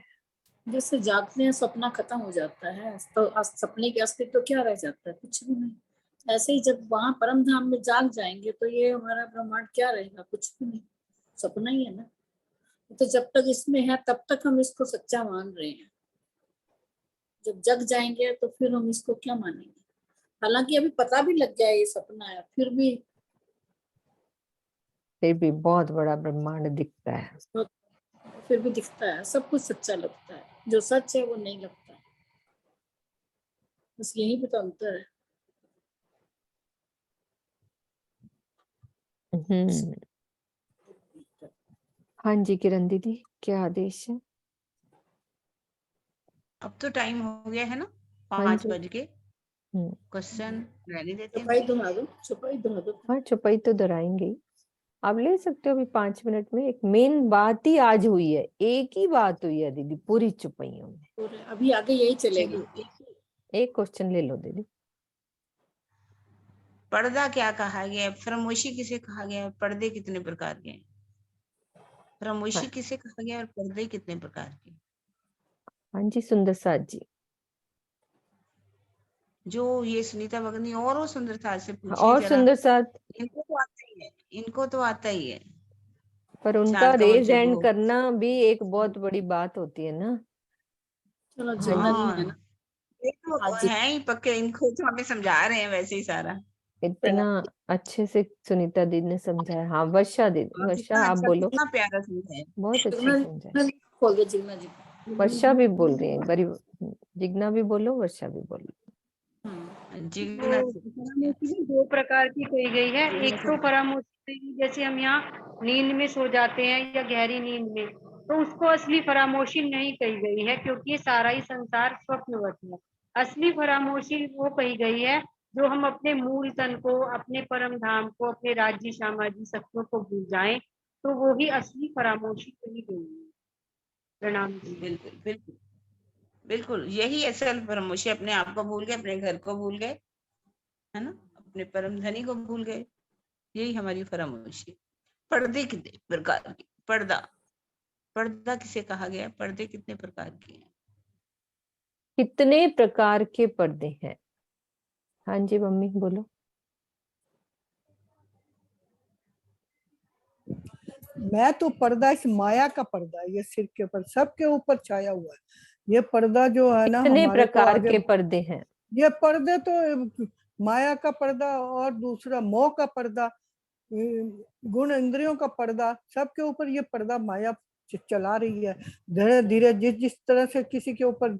Speaker 7: जैसे जागते हैं सपना खत्म हो जाता है, तो सपने के अस्तित्व तो क्या रह जाता है? कुछ भी नहीं। ऐसे ही जब वहां परम धाम में जाग जाएंगे तो ये हमारा ब्रह्मांड क्या रहेगा? कुछ भी नहीं, सपना ही है ना। तो जब तक इसमें है तब तक हम इसको सच्चा मान रहे हैं, जब जग जाएंगे तो फिर हम इसको क्या मानेंगे? हालांकि अभी पता भी लग गया ये सपना है, फिर भी
Speaker 3: बहुत बड़ा ब्रह्मांड दिखता है,
Speaker 7: फिर भी दिखता है, सब कुछ सच्चा लगता है, जो सच है वो नहीं लगता है। बस यही भी तो अंतर है।
Speaker 3: हाँ जी किरण दीदी, क्या आदेश है?
Speaker 1: अब तो टाइम हो गया है ना,
Speaker 3: हाँ
Speaker 1: 5
Speaker 3: जी।
Speaker 1: बज के। क्वेश्चन रहने देते हैं।
Speaker 7: छुपाई दुहा दो, छुपाई दुहा दो।
Speaker 3: हाँ छुपाई तो दोहराएंगे ही, आप ले सकते हो अभी 5 मिनट में। एक मेन बात ही आज हुई है, एक ही बात हुई है दीदी पूरी चुपाइयों में।
Speaker 7: अभी आगे यही चलेगा।
Speaker 3: एक क्वेश्चन ले लो दीदी।
Speaker 1: पर्दा क्या कहा गया है? फरामोशी किसे कहा गया है? पर्दे कितने प्रकार के हैं? फरामोशी किसे कहा गया और पर्दे कितने प्रकार के?
Speaker 3: हाँ जी सुंदर साथ जी।
Speaker 1: जो ये सुनीता भगनी और वो सुंदर साथ से पूछिए
Speaker 3: और
Speaker 1: जरा।
Speaker 3: सुंदर साथ,
Speaker 1: इनको तो आता ही है, इनको तो आता ही है,
Speaker 3: पर उनका
Speaker 1: शांत कवच
Speaker 3: रेज हैंड
Speaker 1: हो।
Speaker 3: करना भी एक बहुत बड़ी बात होती है ना।
Speaker 7: चलो
Speaker 1: हाँ,
Speaker 7: है ना,
Speaker 1: ये तो है ही पक्के, इनको तो हमें समझा रहे हैं वैसे ही सारा।
Speaker 3: इतना अच्छे से सुनीता दीदी ने समझाया। हाँ वर्षा दीदी,
Speaker 1: और
Speaker 3: वर्षा
Speaker 1: कितना
Speaker 3: आप
Speaker 1: अच्छा,
Speaker 3: बोलो।
Speaker 1: कितना प्यारा समझाया।
Speaker 3: बहुत अच्छा समझाया।
Speaker 7: खोल दो जिग्ना जी।
Speaker 3: वर्षा भी बोल रही है एक बारी, जिग्ना भी बोलो, वर्षा भी बोलो।
Speaker 1: जिग्ना
Speaker 10: परामोशी 2 प्रकार की कही गई है। एक तो परामोशी जैसे हम यहाँ नींद में सो जाते हैं या गहरी नींद में, तो उसको असली फरामोशी नहीं कही गई है, क्योंकि ये सारा ही संसार स्वप्नवत है। असली फरामोशी वो कही गई है जो हम अपने मूल तन को, अपने परम धाम को, अपने राज्य सामाजिक शक्तियों को भूल जाएं, तो वो ही असली फरामोशी कही गई है। प्रणाम।
Speaker 1: बिल्कुल बिल्कुल बिल्कुल, यही असल फरामोशी। अपने आप को भूल गए, अपने घर को भूल गए, है ना, अपने परम धनी को भूल गए, यही हमारी फरामोशी। पर्दे कितने प्रकार के? पर्दा, पर्दा किसे कहा गया? पर्दे कितने प्रकार के हैं?
Speaker 3: कितने प्रकार के पर्दे हैं? हाँ जी मम्मी बोलो।
Speaker 11: मैं तो पर्दा इस माया का पर्दा है, ये सिर के ऊपर सबके ऊपर छाया हुआ है। ये पर्दा जो है ना
Speaker 3: कितने
Speaker 11: हमारे
Speaker 3: प्रकार
Speaker 11: तो
Speaker 3: के पर्दे हैं?
Speaker 11: ये पर्दे तो माया का पर्दा और दूसरा मोह का पर्दा, गुण इंद्रियों का पर्दा, सबके ऊपर ये पर्दा माया चला रही है। धीरे धीरे जिस जिस तरह से किसी के ऊपर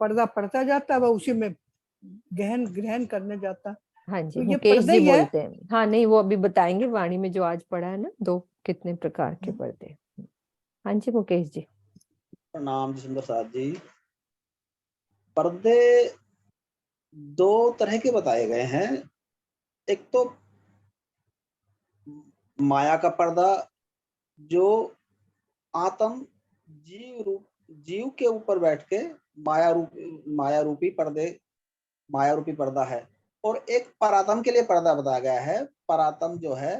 Speaker 11: पर्दा पड़ता जाता है वह उसी में गहन ग्रहण करने जाता।
Speaker 3: हाँ जी
Speaker 11: तो ये
Speaker 3: मुकेश
Speaker 11: पर्दे
Speaker 3: जी
Speaker 11: ही है।
Speaker 3: बोलते हैं। हाँ नहीं वो अभी बताएंगे वाणी में जो आज पढ़ा है ना, 2 कितने प्रकार के पर्दे। हाँ जी मुकेश जी।
Speaker 12: प्रणाम जी सुंदर साथ जी। पर्दे 2 तरह के बताए गए हैं। एक तो माया का पर्दा जो आत्म जीव के ऊपर बैठ के माया रूपी पर्दा है। और एक परात्म के लिए पर्दा बताया गया है। परात्म जो है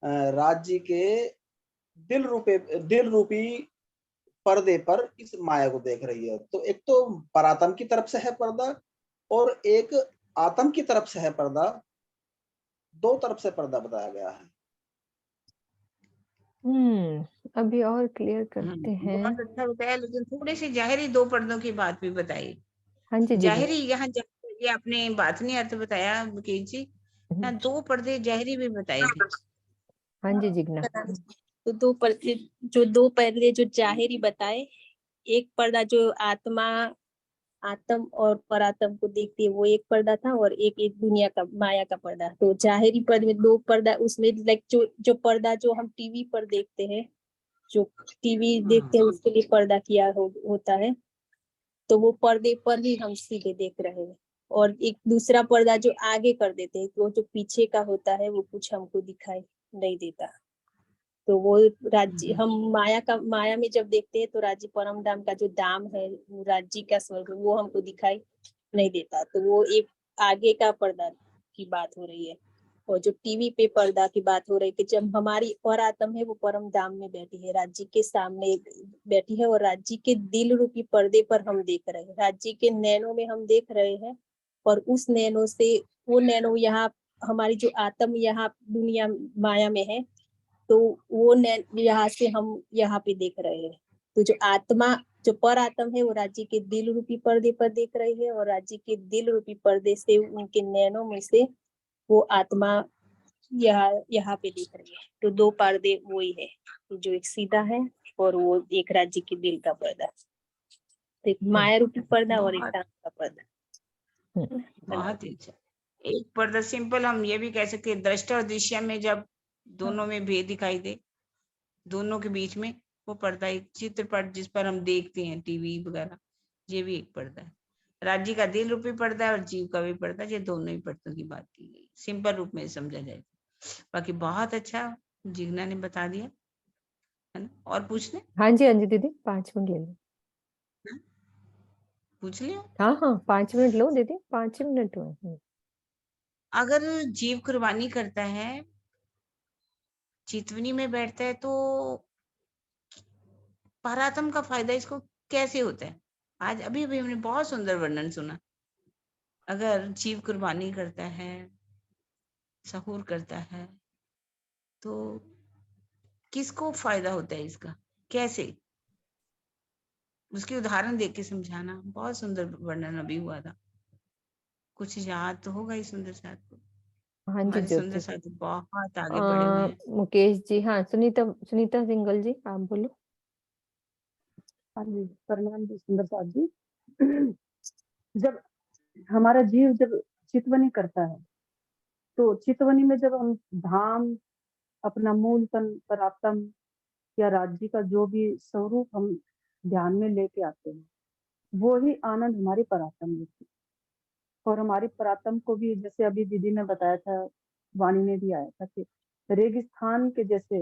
Speaker 12: राज्य के दिल रूपी पर्दे पर इस माया को देख रही है। तो एक तो परात्म की तरफ से है पर्दा और एक आत्म की तरफ से है पर्दा। 2 तरफ से पर्दा बताया गया है।
Speaker 3: अभी और क्लियर करते हैं।
Speaker 1: बहुत अच्छा बताया, लेकिन थोड़ी सी जाहिरी 2 पर्दों की बात भी बताई।
Speaker 3: हाँ जी
Speaker 1: जाहिरी यहाँ ये आपने बात नहीं अर्थ बताया मुकेश जी, यहाँ 2 पर्दे जाहिरी भी बताए थे।
Speaker 3: हाँ जी जिग्ना।
Speaker 2: तो 2 पर्दे जो जाहिरी बताए, एक पर्दा जो आत्म और परात्म को देखती है वो एक पर्दा था, और एक दुनिया का माया का पर्दा। तो जाहिरी पर्दे में 2 पर्दा, उसमें लाइक जो पर्दा जो हम टीवी पर देखते हैं, जो टीवी देखते हैं उसके लिए पर्दा किया होता है, तो वो पर्दे पर ही हम सीधे देख रहे हैं। और एक दूसरा पर्दा जो आगे कर देते हैं, तो जो पीछे का होता है वो कुछ हमको दिखाई नहीं देता। तो वो राज्य हम माया में जब देखते हैं तो राज्य परम धाम का जो धाम है, वो राज्य का स्वर्ग, वो हमको दिखाई नहीं देता। तो वो एक आगे का पर्दा की बात हो रही है। और जो टीवी पे पर्दा की बात हो रही है कि जब हमारी और आत्म है वो परम धाम में बैठी है, राज्य के सामने बैठी है, और राज्य के दिल रूपी पर्दे पर हम देख रहे हैं, राज्य के नैनों में हम देख रहे हैं। और उस नैनो से वो नैनो यहाँ हमारी जो आत्म यहाँ दुनिया माया में है, तो वो यहाँ से हम यहाँ पे देख रहे हैं। तो जो आत्मा जो पर आत्म है वो राज्य के दिल रूपी पर्दे पर देख रही है, और राज्य के दिल रूपी पर्दे से उनके नैनों में से वो आत्मा यहाँ पे देख रही है। तो दो पर्दे वही है, जो एक सीधा है और वो एक राज्य के दिल का पर्दा, तो एक माया रूपी पर्दा और एक धाम का पर्दा।
Speaker 1: बहुत ही अच्छा। एक पर्दा सिंपल हम ये भी कह सकते हैं, दृष्टा और दृश्य में जब दोनों में भेद दिखाई दे, दोनों के बीच में वो पर्दा, एक चित्रपट जिस पर हम देखते हैं टीवी वगैरह, ये भी एक पर्दा है। राज्य का दिल रूपी पर्दा और जीव का भी पर्दा, ये दोनों ही पर्दों की बात की गई, सिंपल रूप में समझा जाए। बाकी बहुत अच्छा जिग्ना ने बता दिया, है ना। और पूछने?
Speaker 3: हाँ जी दीदी, 5 मिनट ले लो।
Speaker 1: पूछ लियो।
Speaker 3: हाँ 5 मिनट लो दीदी, 5 मिनट हुए।
Speaker 1: अगर जीव कुर्बानी करता है, चितवनी में बैठता है, तो परात्म का फायदा इसको कैसे होता है? आज अभी अभी हमने बहुत सुंदर वर्णन सुना। अगर जीव कुर्बानी करता है, सहूर करता है, तो किसको फायदा होता है इसका, कैसे? उसके उदाहरण देके समझाना। बहुत सुंदर वर्णन अभी हुआ था। कुछ याद तो होगा ही सुंदर साथ को।
Speaker 3: हाँ जी
Speaker 1: हमारे सुंदर
Speaker 3: ज्योति
Speaker 1: साथ बहुत आगे बढ़े हुए हैं।
Speaker 3: मुकेश जी, हाँ सुनीता सिंगल जी, आप बोलो।
Speaker 5: हाँ जी, प्रणाम जी सुंदर साथ जी। जब हमारा जीव जब चितवनी करता है, तो चितवनी में जब हम धाम, अपना मूल तन, परात्म या राज्य का जो भी स्वरूप हम ध्यान में लेके आते हैं, वो ही आनंद हमारी परात्म देती है। और हमारी परात्म को भी, जैसे अभी दीदी ने बताया था, वाणी में भी आया था कि रेगिस्तान के जैसे,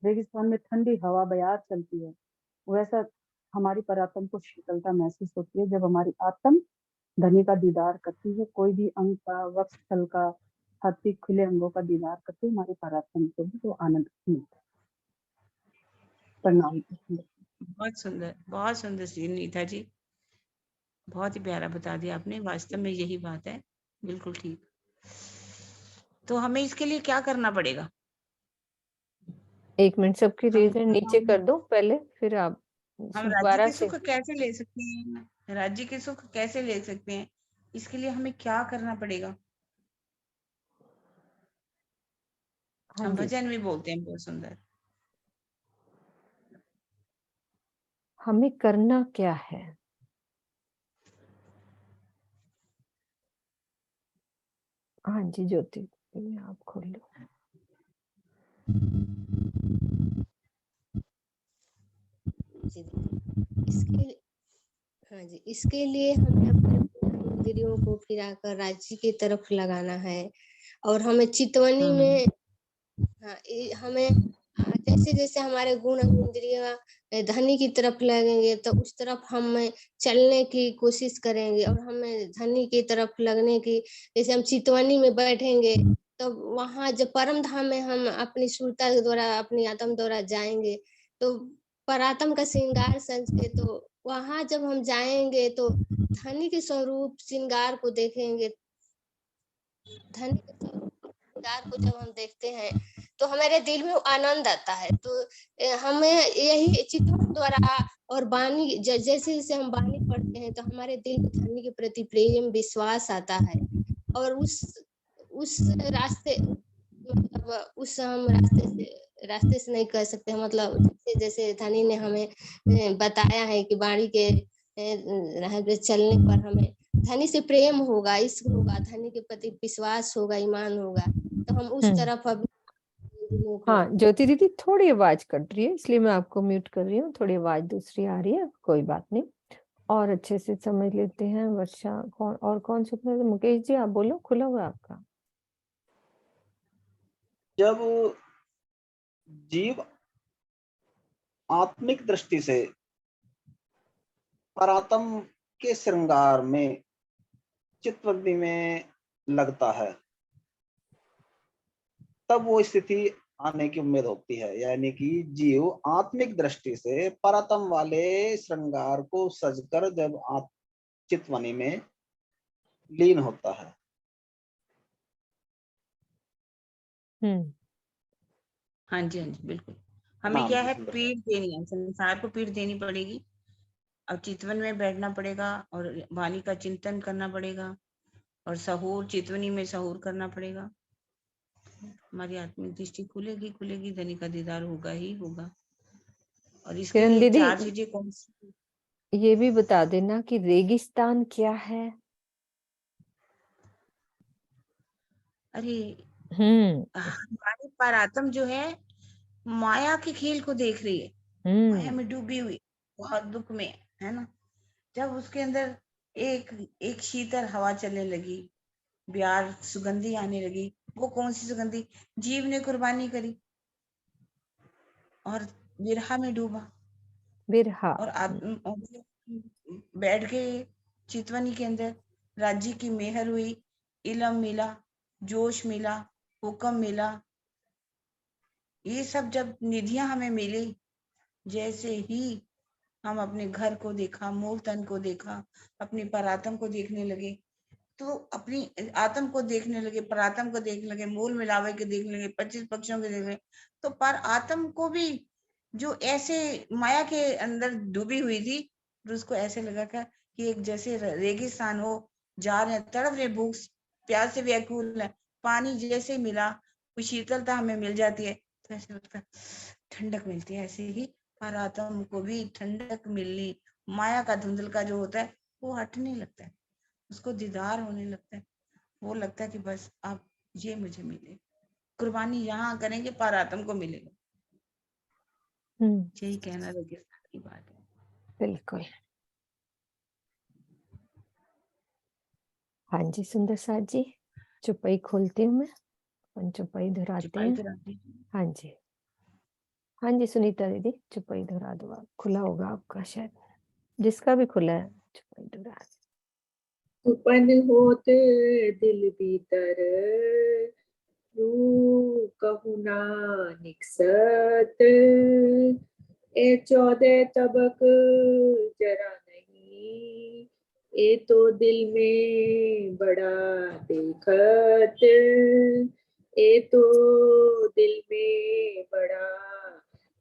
Speaker 5: रेगिस्तान में ठंडी हवा बयार चलती है, वैसा हमारी परात्म को शीतलता महसूस होती है जब हमारी आत्म धनी का दीदार करती है। कोई भी अंग का, वक्षस्थल का, छाती खुले अंगों का दीदार करती है, हमारी परात्म को भी तो आनंद मिलता है। प्रणाम।
Speaker 1: बहुत सुंदर नीता जी, बहुत ही प्यारा बता दिया आपने। वास्तव में यही बात है, बिल्कुल ठीक। तो हमें इसके लिए क्या करना पड़ेगा?
Speaker 3: 1 मिनट, सबकी रेज नीचे कर दो पहले, फिर आप
Speaker 1: हम राज्य के सुख कैसे ले सकते हैं? राज्य के सुख कैसे ले सकते हैं? इसके लिए हमें क्या करना पड़ेगा? हम भजन में बोलते हैं बहुत सुंदर।
Speaker 3: हमें करना क्या है? हाँ जी ज्योति, आप खोल लो।
Speaker 9: इसके लिए हमें अपने इंद्रियों को फिराकर राज्य की तरफ लगाना है। और हमें चितवनी में हमें जैसे जैसे हमारे गुण इंद्रिय धनी की तरफ लगेंगे, तो उस तरफ हम चलने की कोशिश करेंगे। और हमें धनी की तरफ लगने की, जैसे हम चितवनी में बैठेंगे, तो वहां जब परम धाम में हम अपनी सुरता द्वारा, अपनी आत्म द्वारा जाएंगे, तो परात्म का श्रृंगार संचय, तो वहां जब हम जाएंगे तो धनी के स्वरूप श्रृंगार को देखेंगे। धनी के श्रृंगार को जब हम देखते हैं तो हमारे दिल में आनंद आता है। तो हमें यही चितवन द्वारा और वाणी, जैसे जैसे हम वाणी पढ़ते हैं, तो हमारे दिल में धनी के प्रति प्रेम, विश्वास आता है। और उस रास्ते, मतलब उस हम रास्ते से नहीं कह सकते, मतलब जैसे धनी ने हमें बताया है कि वाणी के राह पे चलने पर हमें धनी से प्रेम होगा, इश्क होगा, धनी के प्रति विश्वास होगा, ईमान होगा, तो हम उस तरफ अब।
Speaker 3: हाँ ज्योति दीदी, थोड़ी आवाज कट रही है, इसलिए मैं आपको म्यूट कर रही हूँ। थोड़ी आवाज दूसरी आ रही है, कोई बात नहीं, और अच्छे से समझ लेते हैं। वर्षा कौन सुन रहे? मुकेश जी आप बोलो, खुला हुआ आपका।
Speaker 12: जब जीव आत्मिक दृष्टि से परात्म के श्रृंगार में चित्तवृत्ति में लगता है, तब वो स्थिति आने की उम्मीद होती है। यानी कि जीव आत्मिक दृष्टि से परात्म वाले श्रृंगार को सजकर जब चित्तवनी में लीन होता है।
Speaker 1: हाँ जी, हाँ जी, बिल्कुल। हमें क्या है, पीठ देनी है, संसार को पीठ देनी पड़ेगी। अब चितवन में बैठना पड़ेगा और वाणी का चिंतन करना पड़ेगा और सहूर, चितवनी में सहूर करना पड़ेगा। हमारी आत्मिक दृष्टि खुलेगी, धनी का दीदार होगा ही होगा। और इसके
Speaker 3: किरण
Speaker 1: लिए
Speaker 3: दीदी,
Speaker 1: 4 चीजें कौन सी?
Speaker 3: ये भी बता देना कि रेगिस्तान क्या है।
Speaker 1: अरे हमारी परात्म जो है माया के खेल को देख रही है, माया में डूबी हुई, बहुत दुख में है ना। जब उसके अंदर एक शीतल हवा चलने लगी, प्यार सुगंधी आने लगी, वो कौन सी सुगंधी? जीव ने कुर्बानी करी और विरहा में डूबा,
Speaker 3: विरहा,
Speaker 1: और आप बैठ गए चितवनी के अंदर। राज्य की मेहर हुई, इलम मिला, जोश मिला, हुक्म मिला। ये सब जब निधियां हमें मिली, जैसे ही हम अपने घर को देखा, मूल तन को देखा, अपनी परात्म को देखने लगे, तो अपनी आत्म को देखने लगे, परात्म को देखने लगे, मूल मिलावे के देखने लगे, 25 पक्षों के देख लगे, तो पर आत्म को भी जो ऐसे माया के अंदर डूबी हुई थी, तो उसको ऐसे लगा कि एक जैसे रेगिस्तान हो, जा रहे, तड़प रहे, भूख प्यास से व्याकुल है, पानी जैसे मिला, कुछ शीतलता हमें मिल जाती है, तो ऐसे लगता है ठंडक मिलती है। ऐसे ही परात्म को भी ठंडक मिलनी, माया का धुंधल का जो होता है वो हटने लगता है, उसको दीदार होने लगता है। वो लगता है कि बस अब ये मुझे मिले, कुर्बानी यहाँ करेंगे, परात्म को मिलेगा। यही कहना रेगिस्तान की बात है।
Speaker 3: बिल्कुल। हाँ जी सुंदर साथ जी, चुपाई खोलती हूँ मैं, अपन चुपाई धराते हैं। हाँ जी, हाँ जी सुनीता दीदी, चुपाई धरा दो आप, खुला होगा आपका शायद, जिसका भी खुला है चुपाई धरा।
Speaker 8: सुपन होते दिल भीतर यूं कहूँ ना निकसत, ए 14 तबक जरा नहीं, ए तो दिल में बड़ा देखत, ए तो दिल में बड़ा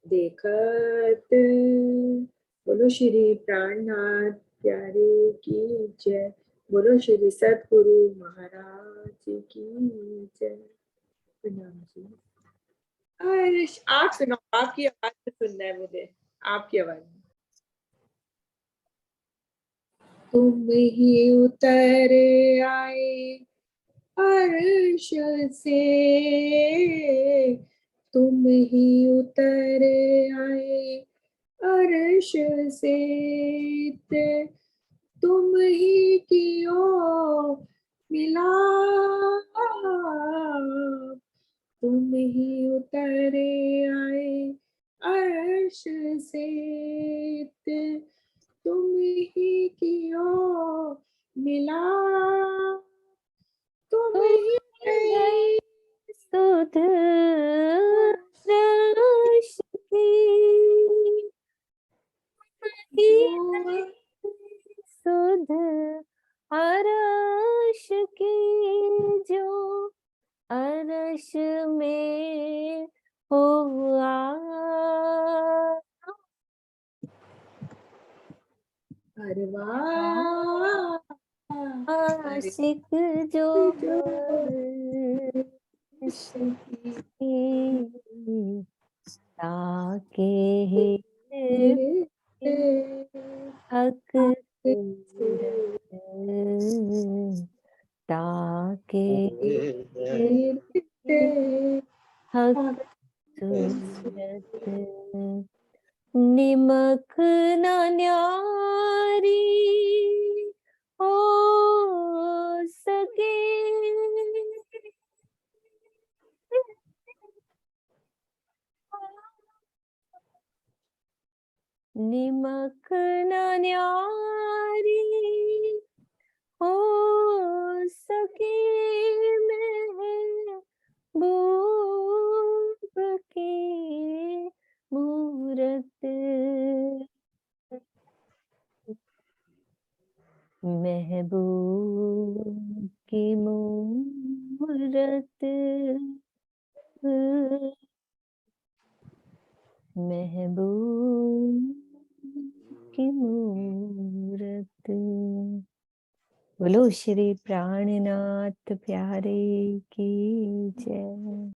Speaker 8: देखत। बोलो श्री प्राणनाथ प्यारे की जय, बोलो श्री सतगुरु महाराज की जय। प्रणाम जी। आप सुनाओ, आपकी आवाज में सुनना है मुझे, आपकी आवाज में। तुम ही उतर आए अर्श से, तुम ही उतर आए अर्श से, तुम ही कियो मिला, तुम ही उतरे आए अर्श से, तुम ही कियो मिला, तुम ही गई
Speaker 3: सुध रश की, सुध अरश की, जो अरश में हुआ, आशिक जो ताके हक ताके हक सूरत, निमक न न्यारी हो सके, निमक न न्यारी हो सके महबूब की मूरत, महबूब की मूरत, महबूब की मूरत। बोलो श्री प्राणनाथ प्यारे की जय।